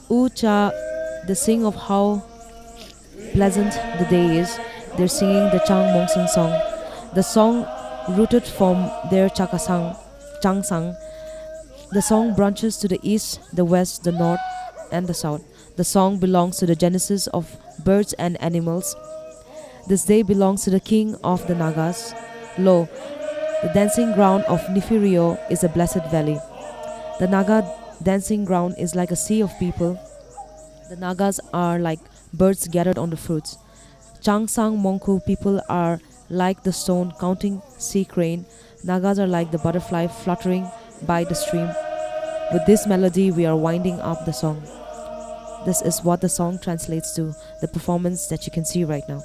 Ucha, they sing of how pleasant the day is. They're singing the Chang Mongsang song. The song rooted from their Changsang. The song branches to the east, the west, the north, and the south. The song belongs to the genesis of birds and animals. This day belongs to the king of the Nagas. Lo, the dancing ground of Nifirio is a blessed valley. The Naga dancing ground is like a sea of people. The Nagas are like birds gathered on the fruits. Changsang Mongku people are like the stone counting sea crane. Nagas are like the butterfly fluttering by the stream. With this melody, we are winding up the song. This is what the song translates to, the performance that you can see right now.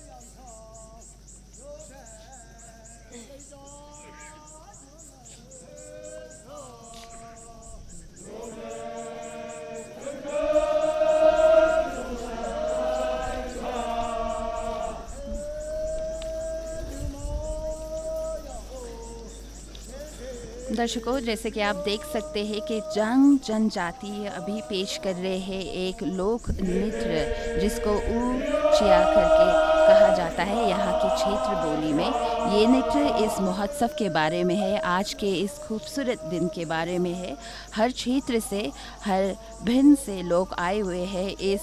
दर्शकों, जैसे कि आप देख सकते हैं कि जंग जनजाति अभी पेश कर रहे हैं एक लोक नृत्य जिसको चिया करके कहा जाता है यहाँ की क्षेत्र बोली में। ये नृत्य इस महोत्सव के बारे में है, आज के इस खूबसूरत दिन के बारे में है। हर क्षेत्र से, हर भिन्न से लोग आए हुए हैं इस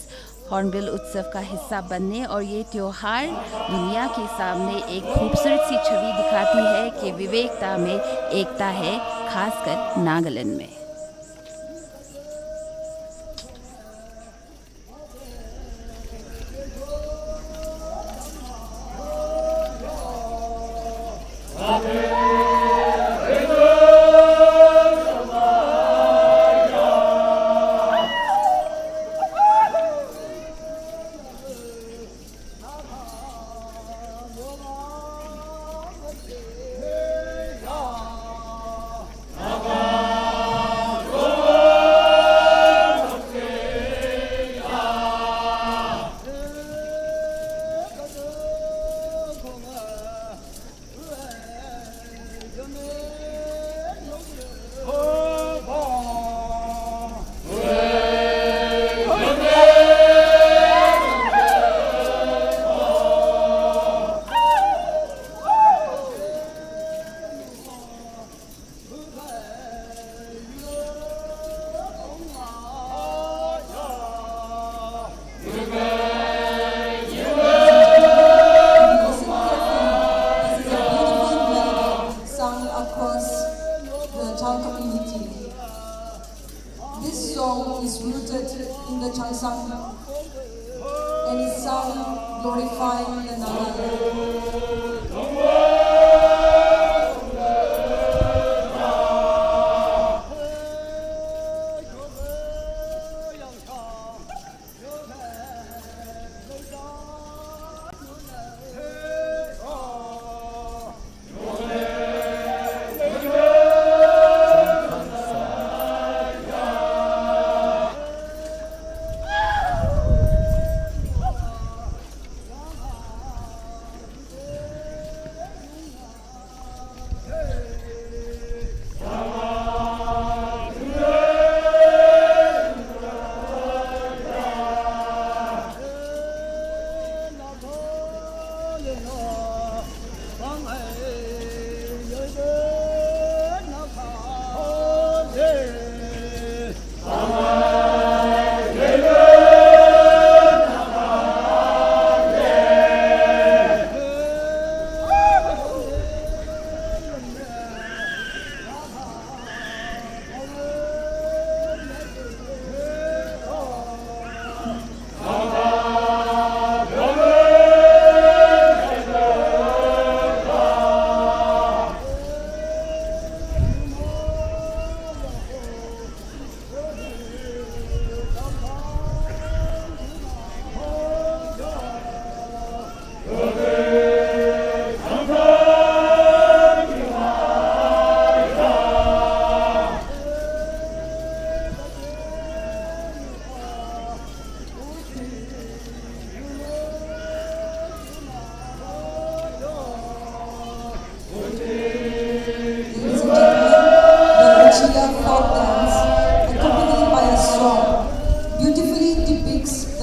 हॉर्नबिल उत्सव का हिस्सा बनने, और ये त्योहार दुनिया के सामने एक खूबसूरत सी छवि दिखाती है कि विविधता में एकता है, खासकर नागालैंड में।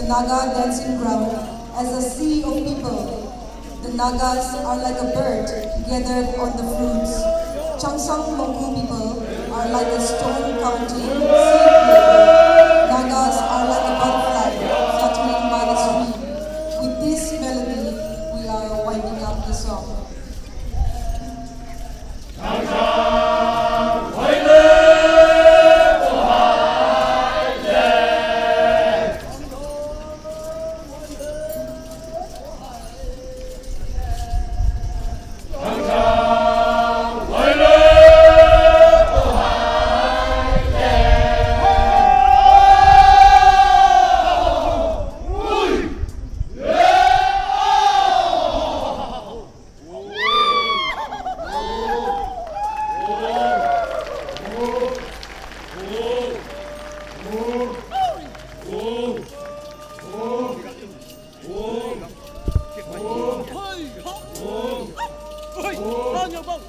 Naga dancing ground as a sea of people. The Nagas are like a bird gathered on the fruits. Changsang Mongku people are like a stone counting sea play. Nagas are like a butterfly fluttering by the stream. With this melody, we are winding up the song.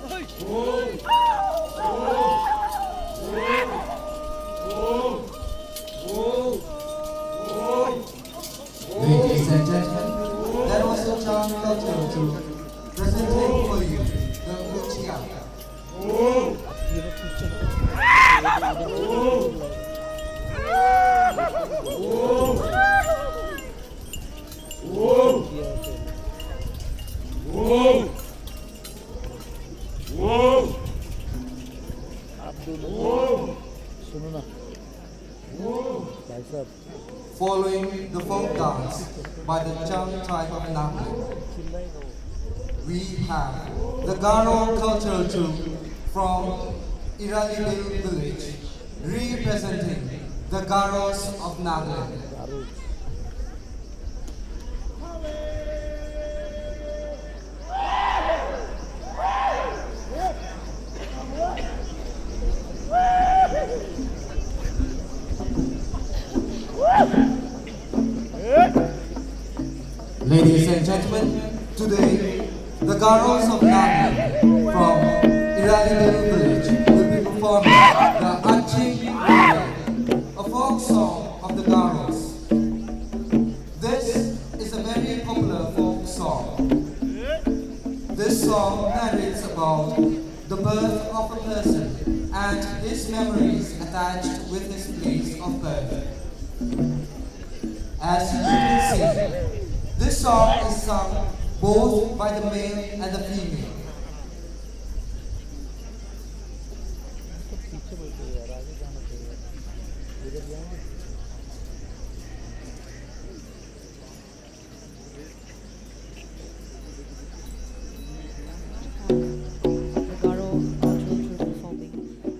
Hey! Ladies and gentlemen, that was the charm culture to presenting for you the Uchiya. आप दोनों सुनो ना भाई साहब Following the folk dance by the Chang tribe of Nagaland, we have the Garo cultural troupe from Iralibil village representing the Garos of Nagaland. Ladies and gentlemen, today the Garos of Nagaland from Iralibil village will be performing the Anching, a folk song of the Garos. This is a very popular folk song. This song narrates about the birth of a person and his memories attached with his place of birth. As you can see, this song is sung both by the male and the female. पीछे बैठो यार आगे जाना चाहिए इधर जाओ The Garo cultural troupe performing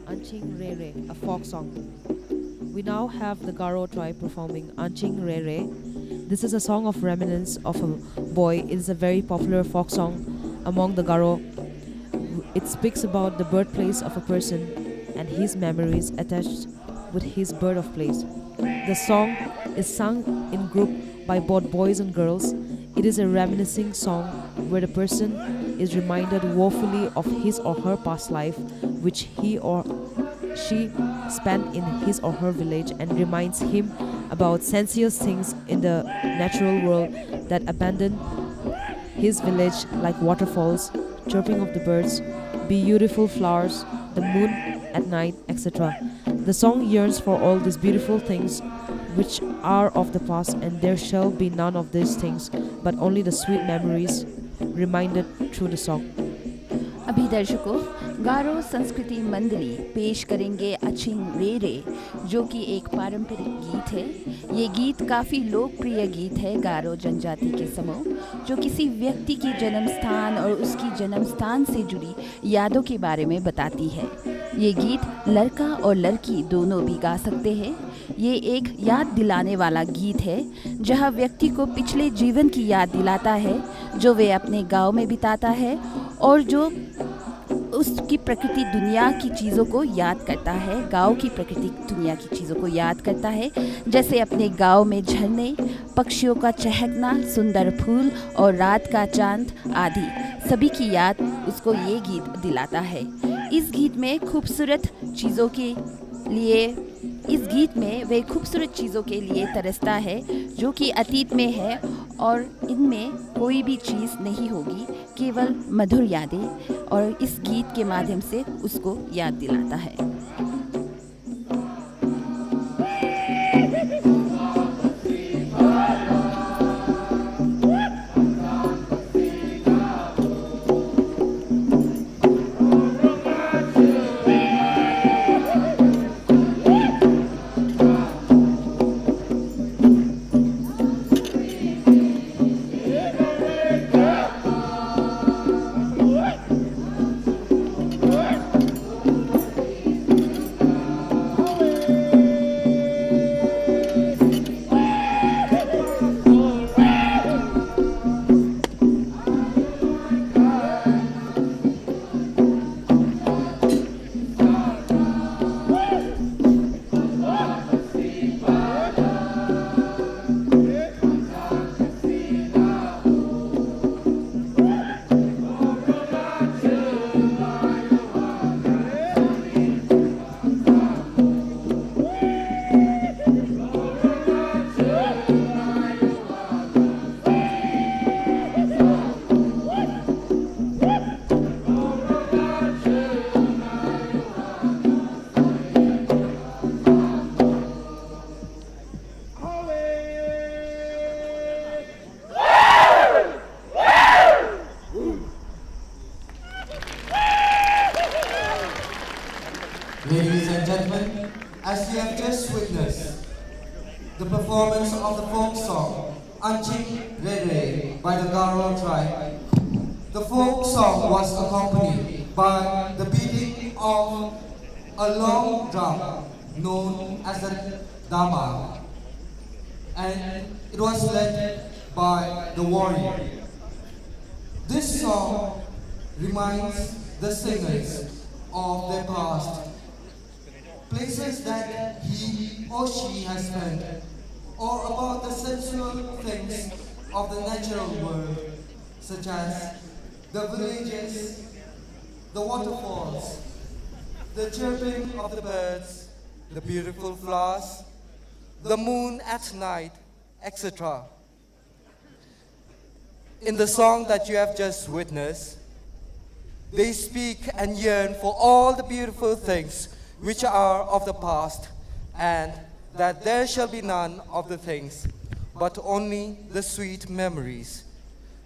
Anching Rere, a folk song. We now have the Garo tribe performing Anching Rere. This is a song of reminiscence of a boy. It is a very popular folk song among the Garo. It speaks about the birthplace of a person and his memories attached with his birthplace. The song is sung in group by both boys and girls. It is a reminiscing song where the person is reminded woefully of his or her past life, which he or she spent in his or her village, and reminds him about sensuous things in the natural world that abandon his village, like waterfalls, chirping of the birds, beautiful flowers, the moon at night, etc. The song yearns for all these beautiful things which are of the past, and there shall be none of these things, but only the sweet memories reminded through the song. अभी दर्शकों गारो संस्कृति मंडली पेश करेंगे अचिंग रेरे, जो कि एक पारंपरिक गीत है। ये गीत काफ़ी लोकप्रिय गीत है गारो जनजाति के समूह, जो किसी व्यक्ति के जन्म स्थान और उसकी जन्म स्थान से जुड़ी यादों के बारे में बताती है। ये गीत लड़का और लड़की दोनों भी गा सकते हैं। ये एक याद दिलाने वाला गीत है, जहाँ व्यक्ति को पिछले जीवन की याद दिलाता है, जो वे अपने गांव में बिताता है और जो उसकी प्रकृति दुनिया की चीज़ों को याद करता है, गांव की प्रकृति दुनिया की चीज़ों को याद करता है, जैसे अपने गांव में झरने, पक्षियों का चहकना, सुंदर फूल और रात का चांद आदि सभी की याद उसको ये गीत दिलाता है। इस गीत में वे खूबसूरत चीज़ों के लिए तरसता है, जो कि अतीत में है और इनमें कोई भी चीज़ नहीं होगी, केवल मधुर यादें, और इस गीत के माध्यम से उसको याद दिलाता है। just witnessed the performance of the folk song Untitled by the Garo tribe. The folk song was accompanied by the beating of a long drum known as the dama, and it was led by the warrior. This song reminds the singers of their past, places that he or she has spent, or about the sensual things of the natural world, such as the villages, the waterfalls, the chirping of the birds, the beautiful flowers, the moon at night, etc. In the song that you have just witnessed, they speak and yearn for all the beautiful things which are of the past, and that there shall be none of the things, but only the sweet memories,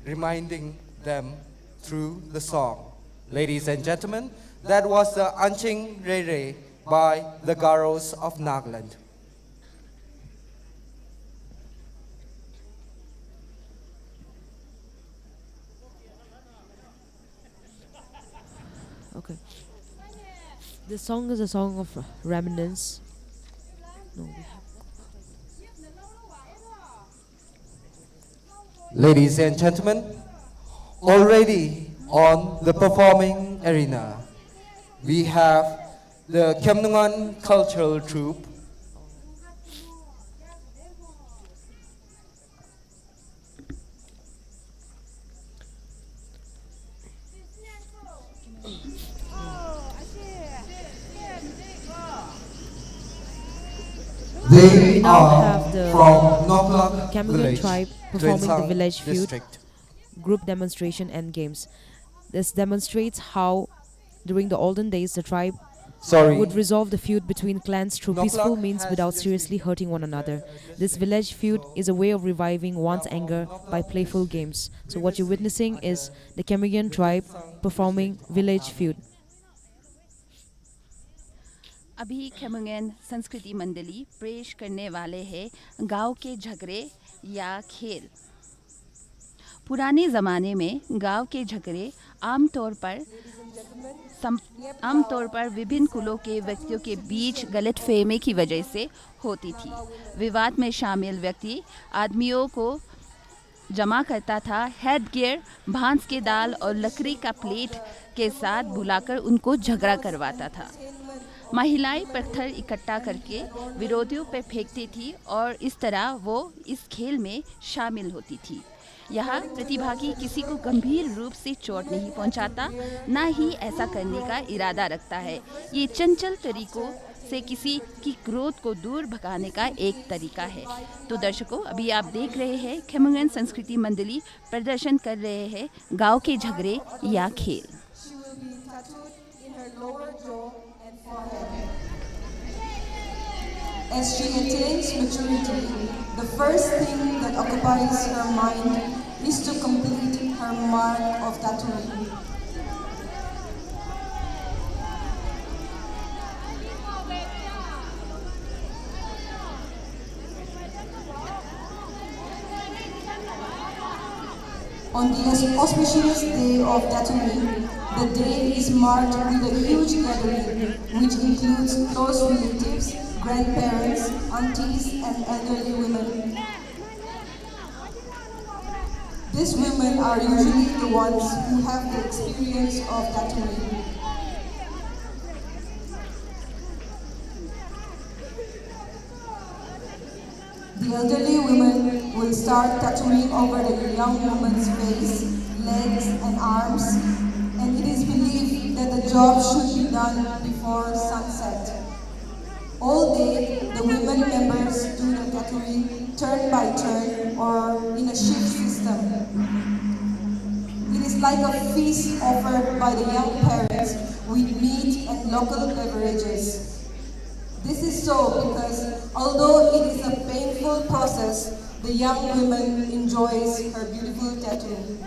reminding them through the song. Ladies and gentlemen, that was the Anching Rere by the Garos of Nagaland. Okay. This song is a song of reminiscence. No, we have. Ladies and gentlemen, already on the performing arena, we have the Khemnungan Cultural Troupe. They now are have the from Noklak Khemnungan village, tribe performing the Tuensang village feud, district. group demonstration and games. This demonstrates how, during the olden days, the tribe would resolve the feud between clans through peaceful means without seriously hurting one another. This village feud is a way of reviving one's anger by playful games. So what you're witnessing is the Khemnungan tribe performing village feud. अभी खेमुंगन संस्कृति मंडली पेश करने वाले हैं गांव के झगड़े या खेल। पुराने ज़माने में गांव के झगड़े आमतौर पर विभिन्न कुलों के व्यक्तियों के बीच गलतफहमी की वजह से होती थी। विवाद में शामिल व्यक्ति आदमियों को जमा करता था, हेड गियर, भांस के दाल और लकड़ी का प्लेट के साथ बुलाकर उनको झगड़ा करवाता था। महिलाएं पत्थर इकट्ठा करके विरोधियों पर फेंकती थी और इस तरह वो इस खेल में शामिल होती थी। यहाँ प्रतिभागी किसी को गंभीर रूप से चोट नहीं पहुँचाता, ना ही ऐसा करने का इरादा रखता है। ये चंचल तरीकों से किसी की क्रोध को दूर भगाने का एक तरीका है। तो दर्शकों, अभी आप देख रहे हैं खेमुंगन संस्कृति मंडली प्रदर्शन कर रहे हैं गांव के झगड़े या खेल। As she attains maturity, the first thing that occupies her mind is to complete her mark of tattooing. On the auspicious day of tattooing, the day is marked with a huge gathering, which includes close relatives, grandparents, aunties, and elderly women. These women are usually the ones who have the experience of tattooing. The elderly women will start tattooing over the young woman's face, legs, and arms, and it is believed that the job should be done before sunset. All day, the women members do the tattooing turn by turn or in a shift system. It is like a feast offered by the young parents with meat and local beverages. This is so because although it is a painful process, the young woman enjoys her beautiful tattoo.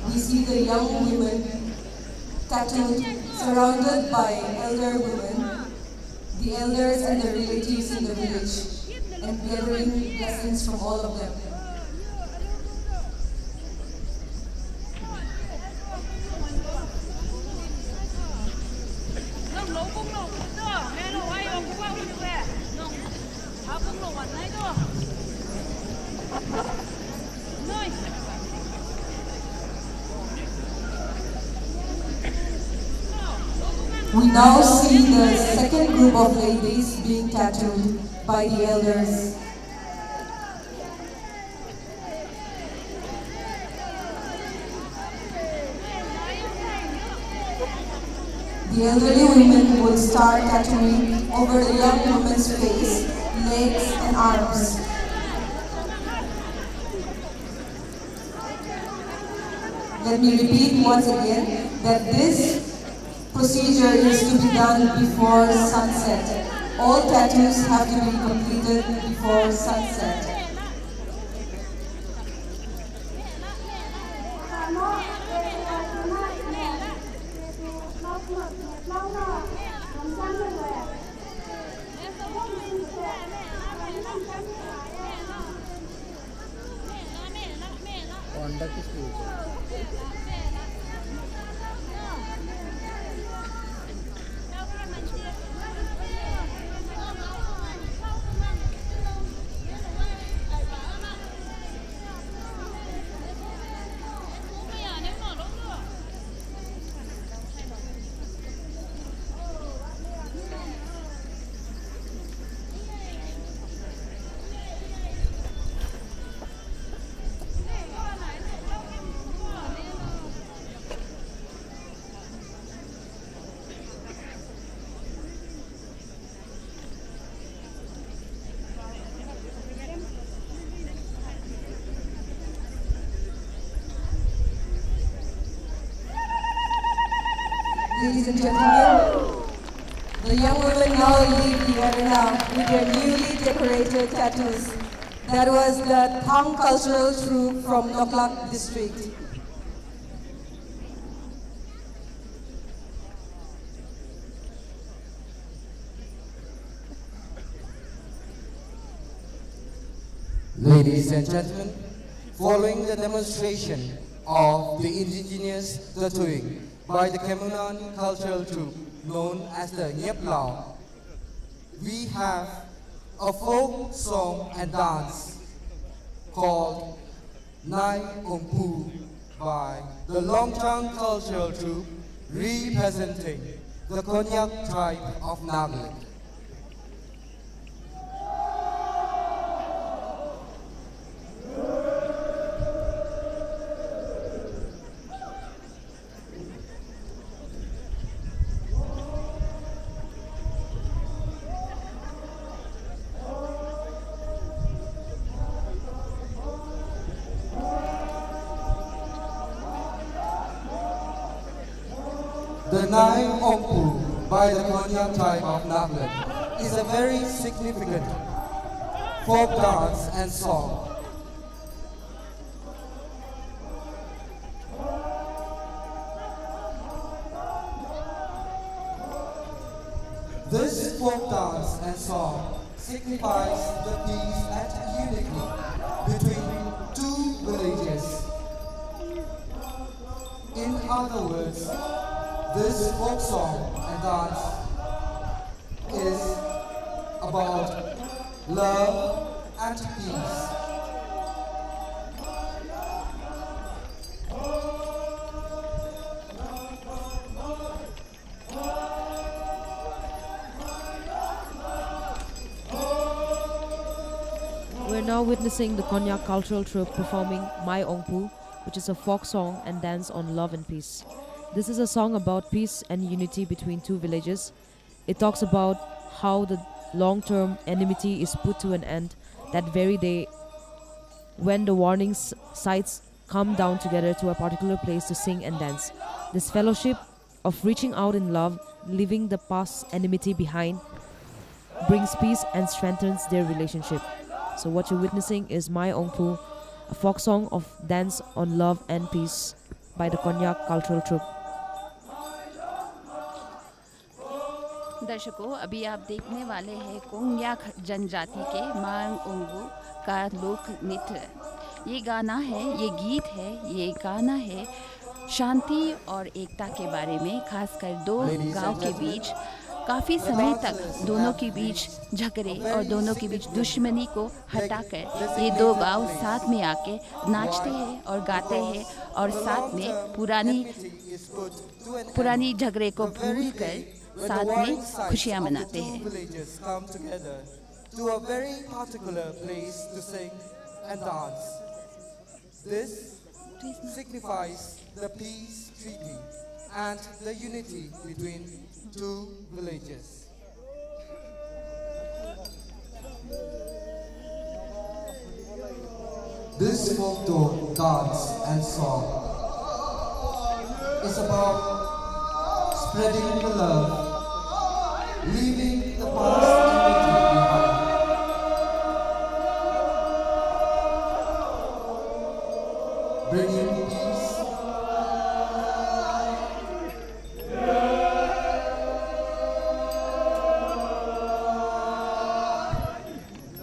We see the young women tattooed, surrounded by elder women, the elders and the relatives in the village, and gathering blessings from all of them. We now see the second group of ladies being tattooed by the elders. The elderly women will start tattooing over the young woman's face, legs, and arms. Let me repeat once again that this procedure is to be done before sunset. All tattoos have to be completed before sunset. Ladies and gentlemen, the young women now leave the arena with their newly decorated tattoos. That was the Thang cultural troupe from Noklak district. Ladies and gentlemen, following the demonstration of the indigenous tattooing by the Kemunan cultural troupe known as the Nyep Lao, we have a folk song and dance called Nai Ompu by the Longchang cultural troupe representing the Konyak tribe of Nagaland. The Nai Ompu by the Konyak tribe of Nagaland is a very significant folk dance and song. This folk dance and song signifies the peace and unity between two villages. In other words, this folk song and dance is about love and peace. We're now witnessing the Konyak Cultural Troupe performing Mai Ongpu, which is a folk song and dance on love and peace. This is a song about peace and unity between two villages. It talks about how the long-term enmity is put to an end that very day when the warning sights come down together to a particular place to sing and dance. This fellowship of reaching out in love, leaving the past enmity behind, brings peace and strengthens their relationship. So what you're witnessing is Mai Ongpu, a folk song of dance on love and peace by the Konyak Cultural Troupe. दर्शकों, अभी आप देखने वाले हैं कोंग्याक जनजाति के मांग ओंगू का लोक नृत्य। ये गाना है, ये गीत है, ये गाना है शांति और एकता के बारे में, खासकर दो गांव के बीच काफ़ी समय तक दोनों के बीच झगड़े और दोनों के बीच दुश्मनी को हटाकर ये दो गांव साथ में आके नाचते हैं और गाते हैं और साथ में पुरानी झगड़े को भूल कर साथ में खुशियाँ मनाते हैं। And the unity between two villages. This folk dance and song is about spreading the love, leaving the past enmity behind. Bringing peace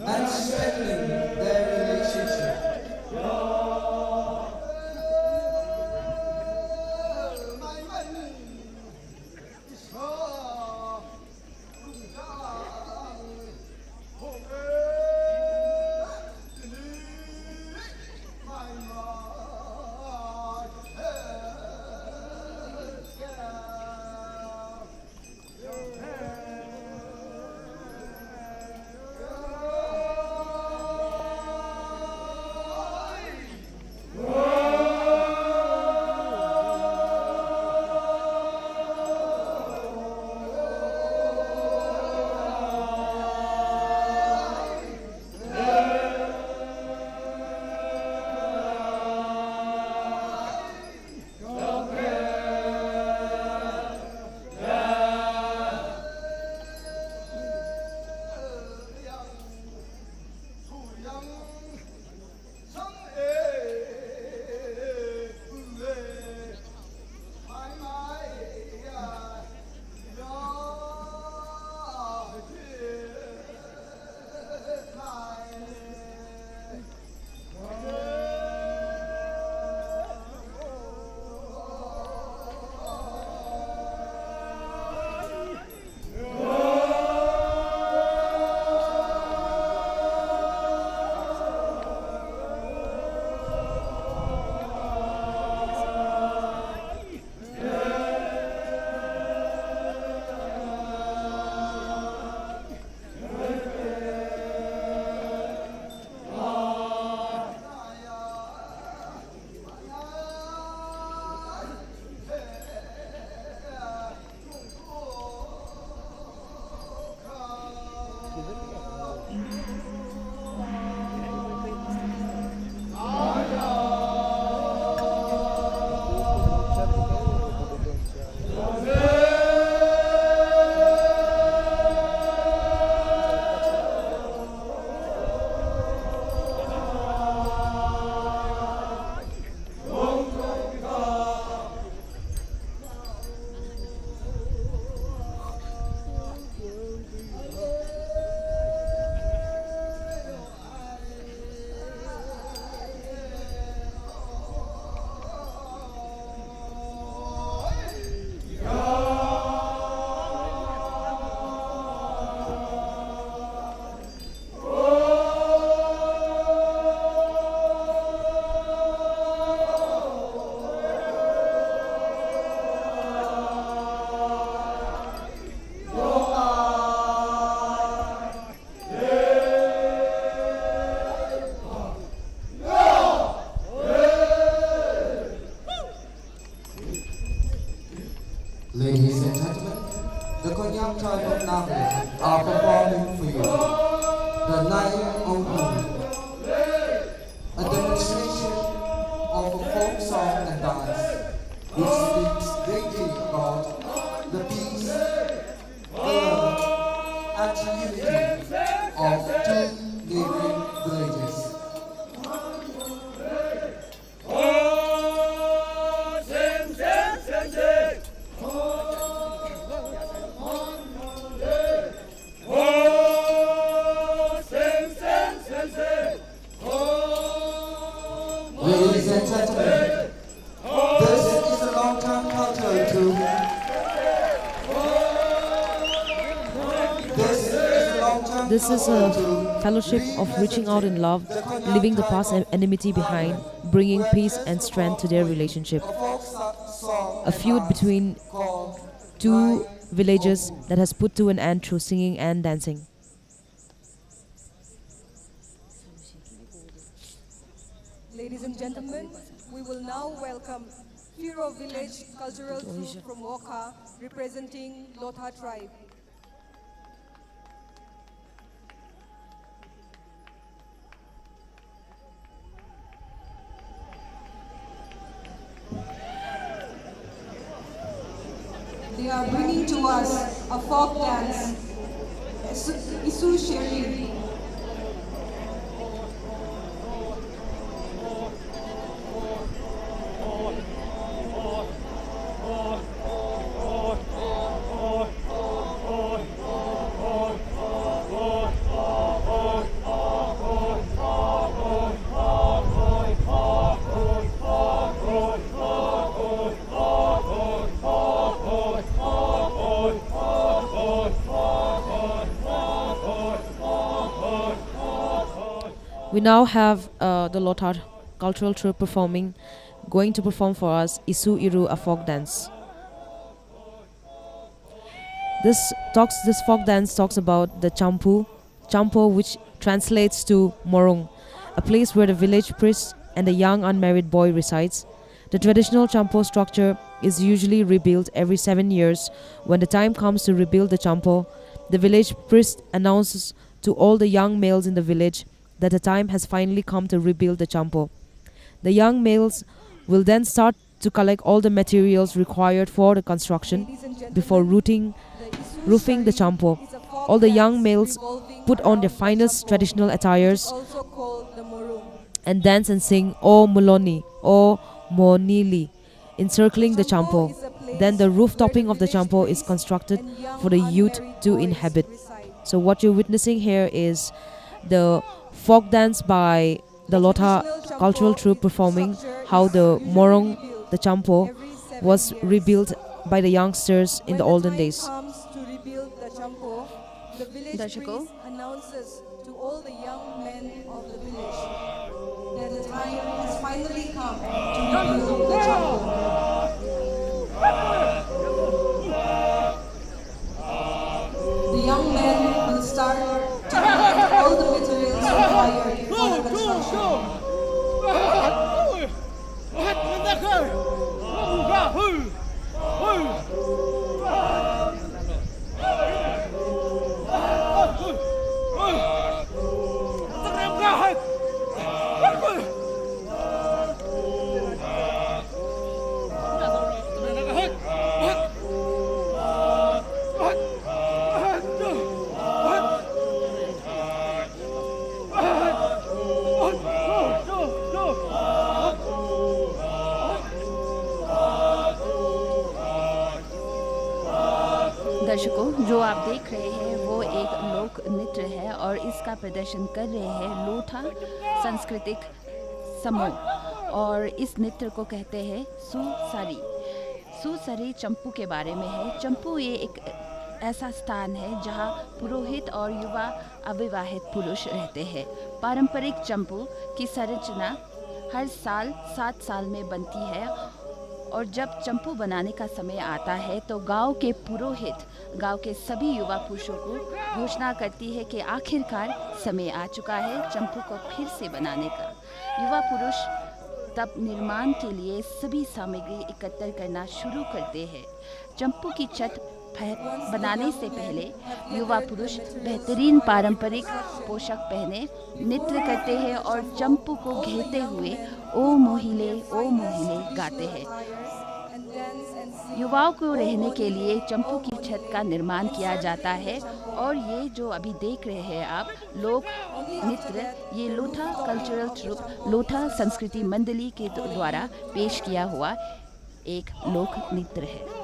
and strengthening their relationship. are performing for you the Night of Moon, a demonstration of a folk song and dance which speaks greatly about the peace, the love, and unity of two neighboring villages. Ladies and gentlemen, this is a long-term cultural troupe. This is a fellowship of reaching out in love, leaving the past enmity behind, bringing peace and strength to their relationship. A feud between two villages that has put to an end through singing and dancing. Ladies and gentlemen, we will now welcome Shri Village Cultural Troupe from Woka, representing Lotha tribe. They are bringing to us a folk dance, Shri. We now have the Lotha cultural troupe going to perform for us Isu Iru, a folk dance. This folk dance talks about the Champo, which translates to Morung, a place where the village priest and a young unmarried boy resides. The traditional Champo structure is usually rebuilt every 7 years. When the time comes to rebuild the Champo, the village priest announces to all the young males in the village that the time has finally come to rebuild the Champo. The young males will then start to collect all the materials required for the construction before roofing the Champo. All the young males put on their finest traditional attires and dance and sing O Muloni, O Monili, encircling the Champo. Then the roof topping of the Champo is constructed for the youth to inhabit. So what you're witnessing here is the folk dance by the Lotha cultural troupe performing how the Morong, the Champo, was rebuilt by the youngsters in the olden days. दर्शकों, announces to all the young men of the village that the time has finally come to rebuild the Champo. The young men will start to collect all the materials required for the construction. दर्शकों, जो आप देख रहे हैं वो एक लोक नृत्य है और इसका प्रदर्शन कर रहे हैं लोथा सांस्कृतिक समूह और इस नृत्य को कहते हैं सुसारी। सुसारी चंपू के बारे में है। चंपू ये एक ऐसा स्थान है जहां पुरोहित और युवा अविवाहित पुरुष रहते हैं। पारंपरिक चंपू की संरचना हर साल 7 साल में बनती है और जब चंपू बनाने का समय आता है तो गांव के पुरोहित गांव के सभी युवा पुरुषों को घोषणा करती है कि आखिरकार समय आ चुका है चंपू को फिर से बनाने का। युवा पुरुष तब निर्माण के लिए सभी सामग्री एकत्र करना शुरू करते हैं। चंपू की छत बनाने से पहले युवा पुरुष बेहतरीन पारंपरिक पोशाक पहने नृत्य करते हैं और चंपू को घेरते हुए ओ मोहिले गाते हैं। युवाओं को रहने के लिए चंपू की छत का निर्माण किया जाता है और ये जो अभी देख रहे हैं आप लोक नृत्य, ये लोथा कल्चरल ट्रूप, लोथा संस्कृति मंडली के द्वारा पेश किया हुआ एक लोक नृत्य है।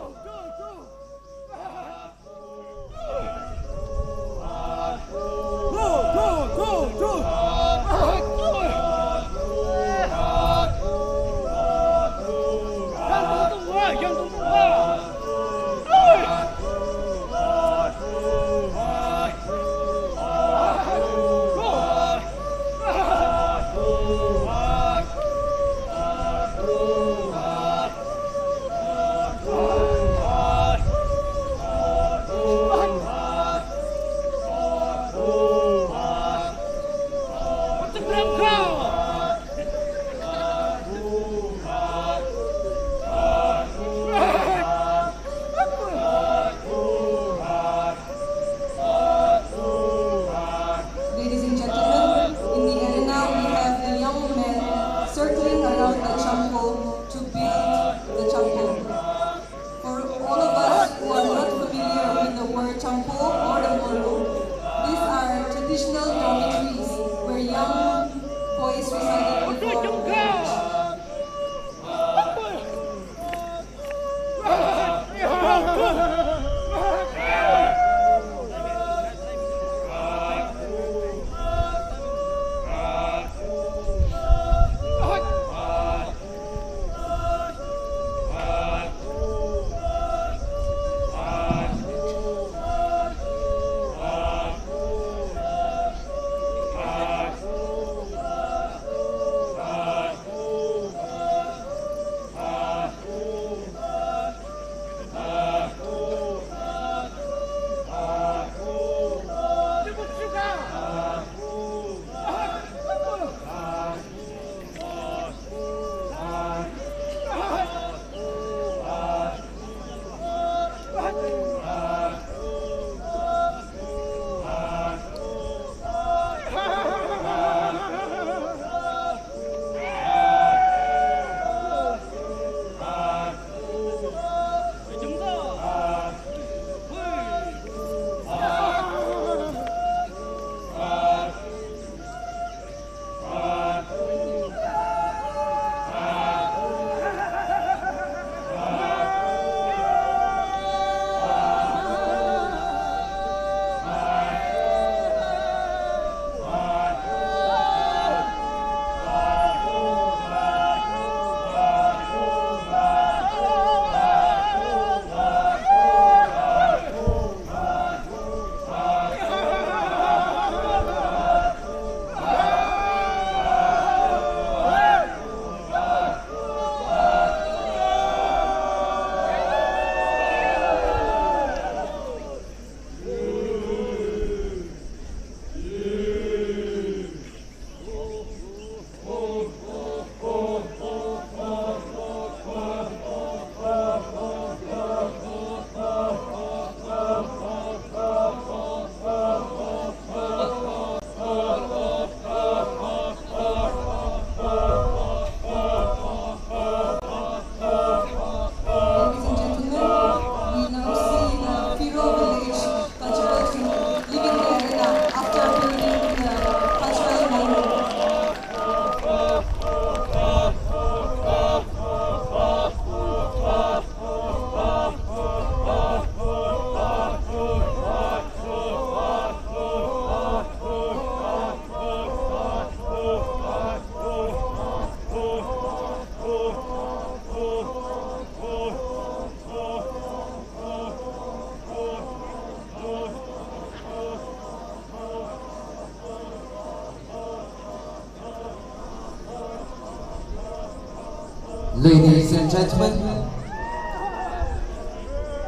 Ladies and gentlemen,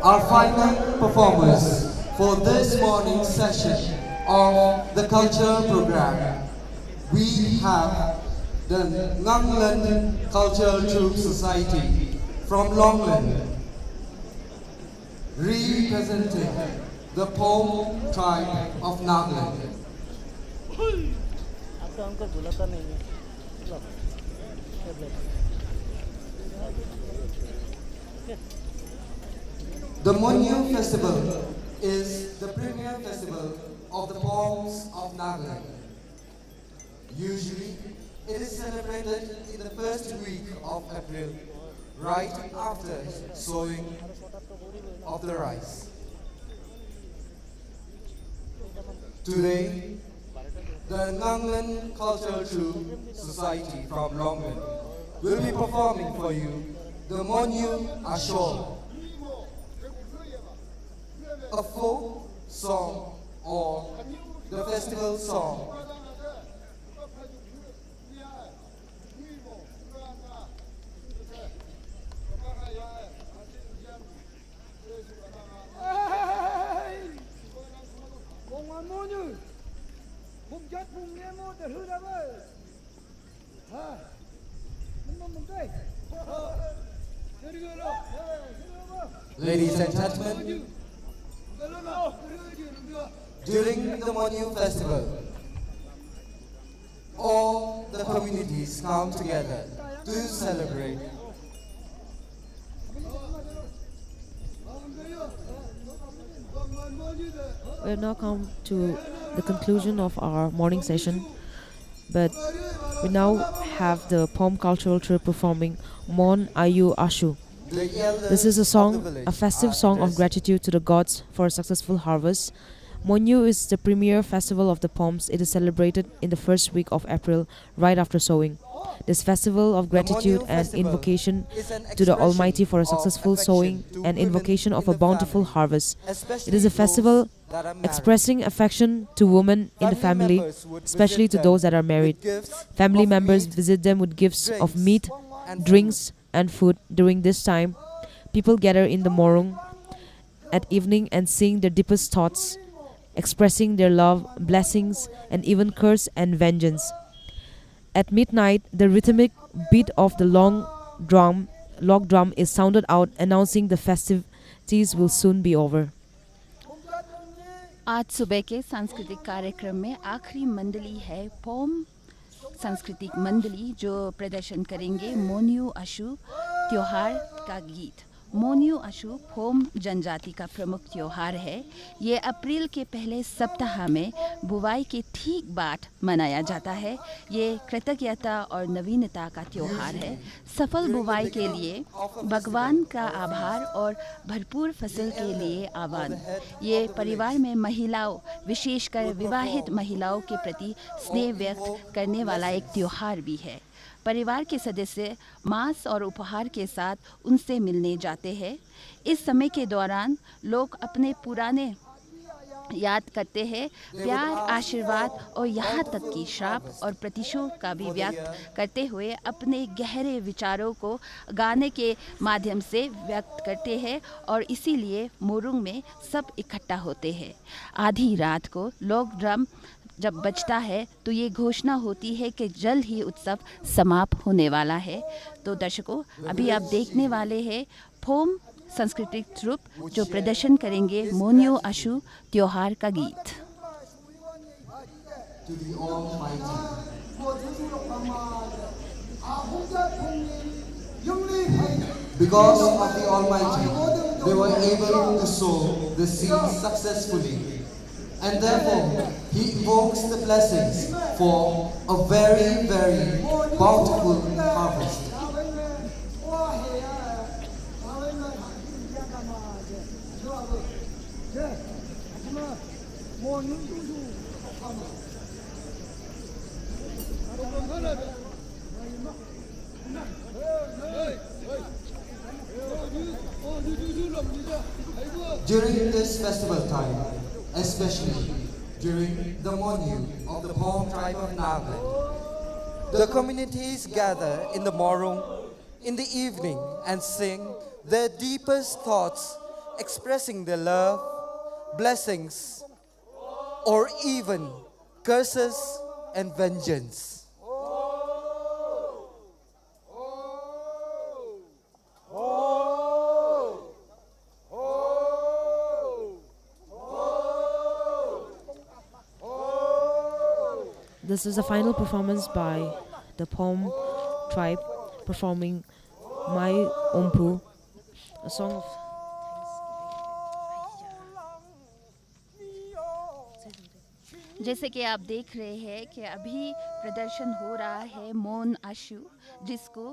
our final performers for this morning's session of the cultural program, we have the Ngangland Cultural Troupe Society from Longland. representing the Pom tribe of Nagaland. The Monyu Festival is the premier festival of the Poms of Nagaland. Usually, it is celebrated in the first week of April, right after sowing of the rice. Today, the Nagaland Cultural Troupe Society from Longland will be performing for you the Monyu Ashore, a folk song or the festival song. Ladies and gentlemen, during the Monyu Festival, all the communities come together to celebrate. We have now come to the conclusion of our morning session, but we now have the Pom Cultural Troupe performing Mon Ayu Ashu. This is a song, a festive song of gratitude to the gods for a successful harvest. Monyu is the premier festival of the Poms. It is celebrated in the first week of April, right after sowing. This festival of gratitude and invocation to the Almighty for a successful sowing and invocation of a bountiful harvest. It is a festival expressing affection to women in the family, especially to those that are married. Family members visit them with gifts of meat, drinks, and food. During this time, people gather in the morung at evening and sing their deepest thoughts, expressing their love, blessings, and even curse and vengeance. At midnight, the rhythmic beat of the log drum is sounded out, announcing the festivities will soon be over. आज सुबह के सांस्कृतिक कार्यक्रम में आखिरी मंडली है pome सांस्कृतिक मंडली जो प्रदर्शन करेंगे मोन्यू अशु त्योहार का गीत। मोन्यू अशु फोम जनजाति का प्रमुख त्योहार है। ये अप्रैल के पहले सप्ताह में बुवाई के ठीक बाद मनाया जाता है। ये कृतज्ञता और नवीनता का त्योहार है। सफल बुवाई के लिए भगवान का आभार और भरपूर फसल के लिए आह्वान। ये परिवार में महिलाओं, विशेषकर विवाहित महिलाओं के प्रति स्नेह व्यक्त करने वाला एक त्योहार भी है। परिवार के सदस्य मांस और उपहार के साथ उनसे मिलने जाते हैं। इस समय के दौरान लोग अपने पुराने याद करते हैं, प्यार, आशीर्वाद और यहाँ तक कि श्राप और प्रतिशोध का भी व्यक्त करते हुए अपने गहरे विचारों को गाने के माध्यम से व्यक्त करते हैं और इसीलिए मोरुंग में सब इकट्ठा होते हैं। आधी रात को लोग ड्रम जब बजता है तो ये घोषणा होती है कि जल्द ही उत्सव समाप्त होने वाला है। तो दर्शकों, अभी आप देखने वाले हैं फोम सांस्कृतिक ट्रूप जो प्रदर्शन करेंगे मोन्यो अशु त्योहार का गीत। Because of the Almighty, they were able to sow the seeds successfully. And therefore, he invokes the blessings for a very, very bountiful harvest. During this festival time, especially during the Monyu of the Pom tribe of Nagaland, the communities gather in the morung in the evening and sing their deepest thoughts, expressing their love, blessings, or even curses and vengeance. This is the final performance by the poem Troupe performing My Ompu, a song of जैसे कि आप देख रहे हैं कि अभी प्रदर्शन हो रहा है मौन आशु, जिसको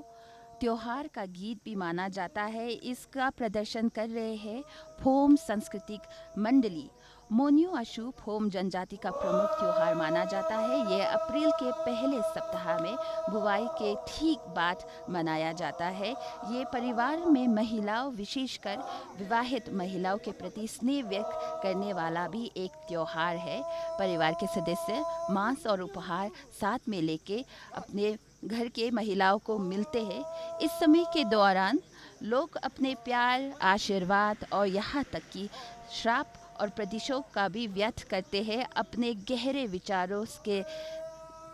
त्योहार का गीत भी माना जाता है। इसका प्रदर्शन कर रहे हैं फोम सांस्कृतिक मंडली। मोन्यू आशु फोम जनजाति का प्रमुख त्योहार माना जाता है। यह अप्रैल के पहले सप्ताह में बुआई के ठीक बाद मनाया जाता है। ये परिवार में महिलाओं, विशेषकर विवाहित महिलाओं के प्रति स्नेह व्यक्त करने वाला भी एक त्योहार है। परिवार के सदस्य मांस और उपहार साथ में लेके अपने घर के महिलाओं को मिलते हैं। इस समय के दौरान लोग अपने प्यार, आशीर्वाद और यहाँ तक कि श्राप और प्रतिशोध का भी व्यक्त करते हैं। अपने गहरे विचारों के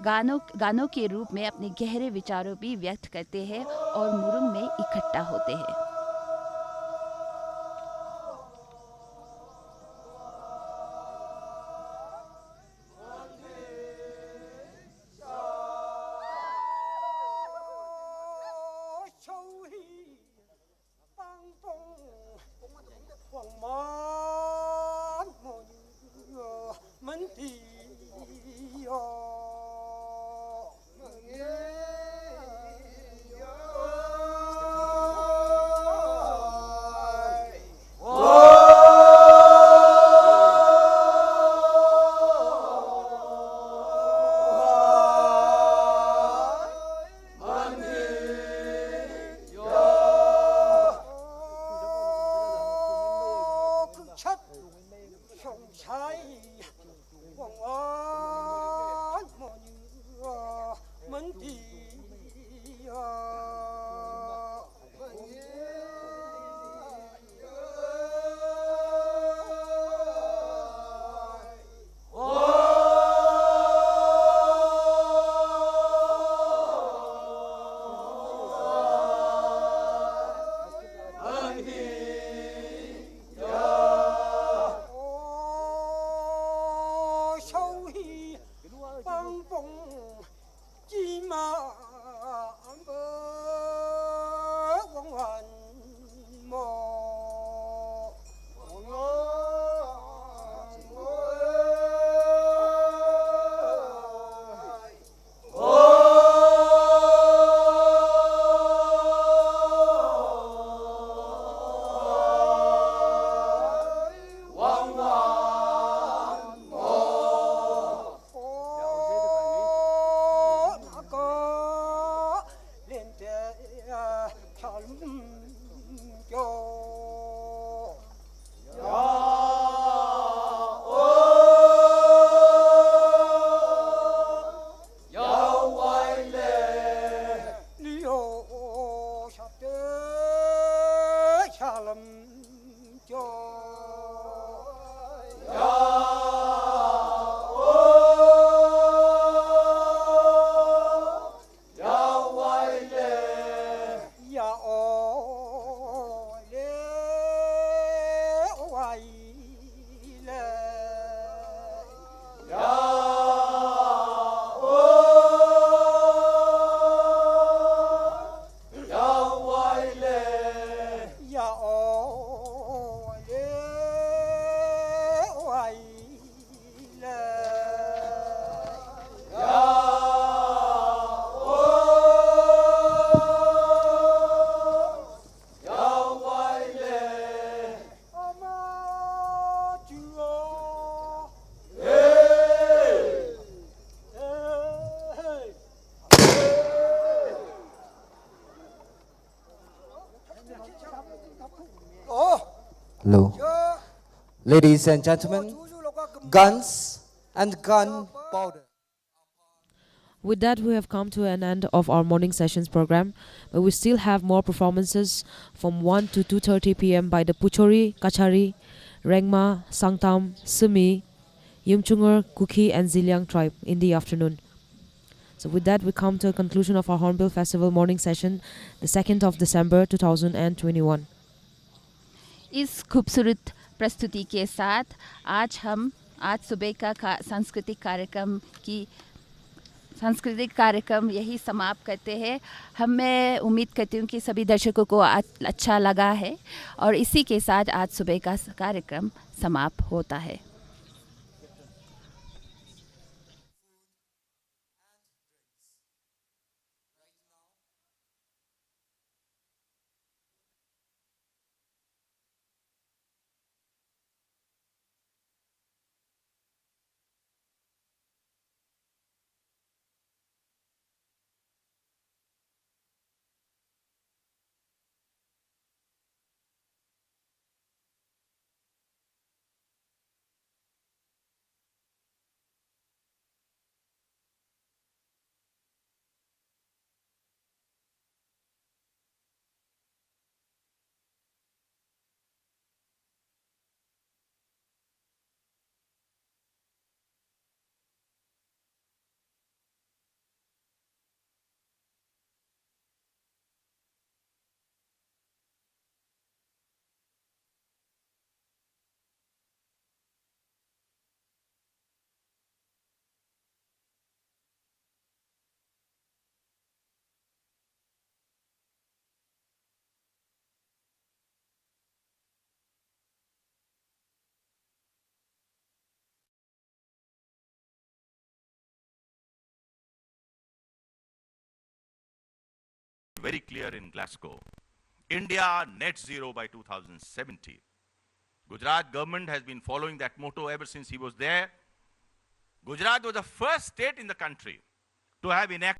गानों के रूप में अपने गहरे विचारों भी व्यक्त करते हैं और मुरुंग में इकट्ठा होते हैं। Hello. Ladies and gentlemen, guns and gun powder. With that, we have come to an end of our morning sessions program, but we still have more performances from 1 to 2:30 p.m. by the Puchori, Kachari, Rengma, Sangtam, Sumi, Yumchungur, Kuki and Ziliang tribe in the afternoon. So with that, we come to a conclusion of our Hornbill Festival morning session, the 2nd of December 2021. इस खूबसूरत प्रस्तुति के साथ आज सुबह का सांस्कृतिक कार्यक्रम की सांस्कृतिक कार्यक्रम यही समाप्त करते हैं। मैं उम्मीद करती हूँ कि सभी दर्शकों को अच्छा लगा है और इसी के साथ आज सुबह का कार्यक्रम समाप्त होता है। Very clear in Glasgow. India net zero by 2070. Gujarat government has been following that motto ever since he was there. Gujarat was the first state in the country to have enacted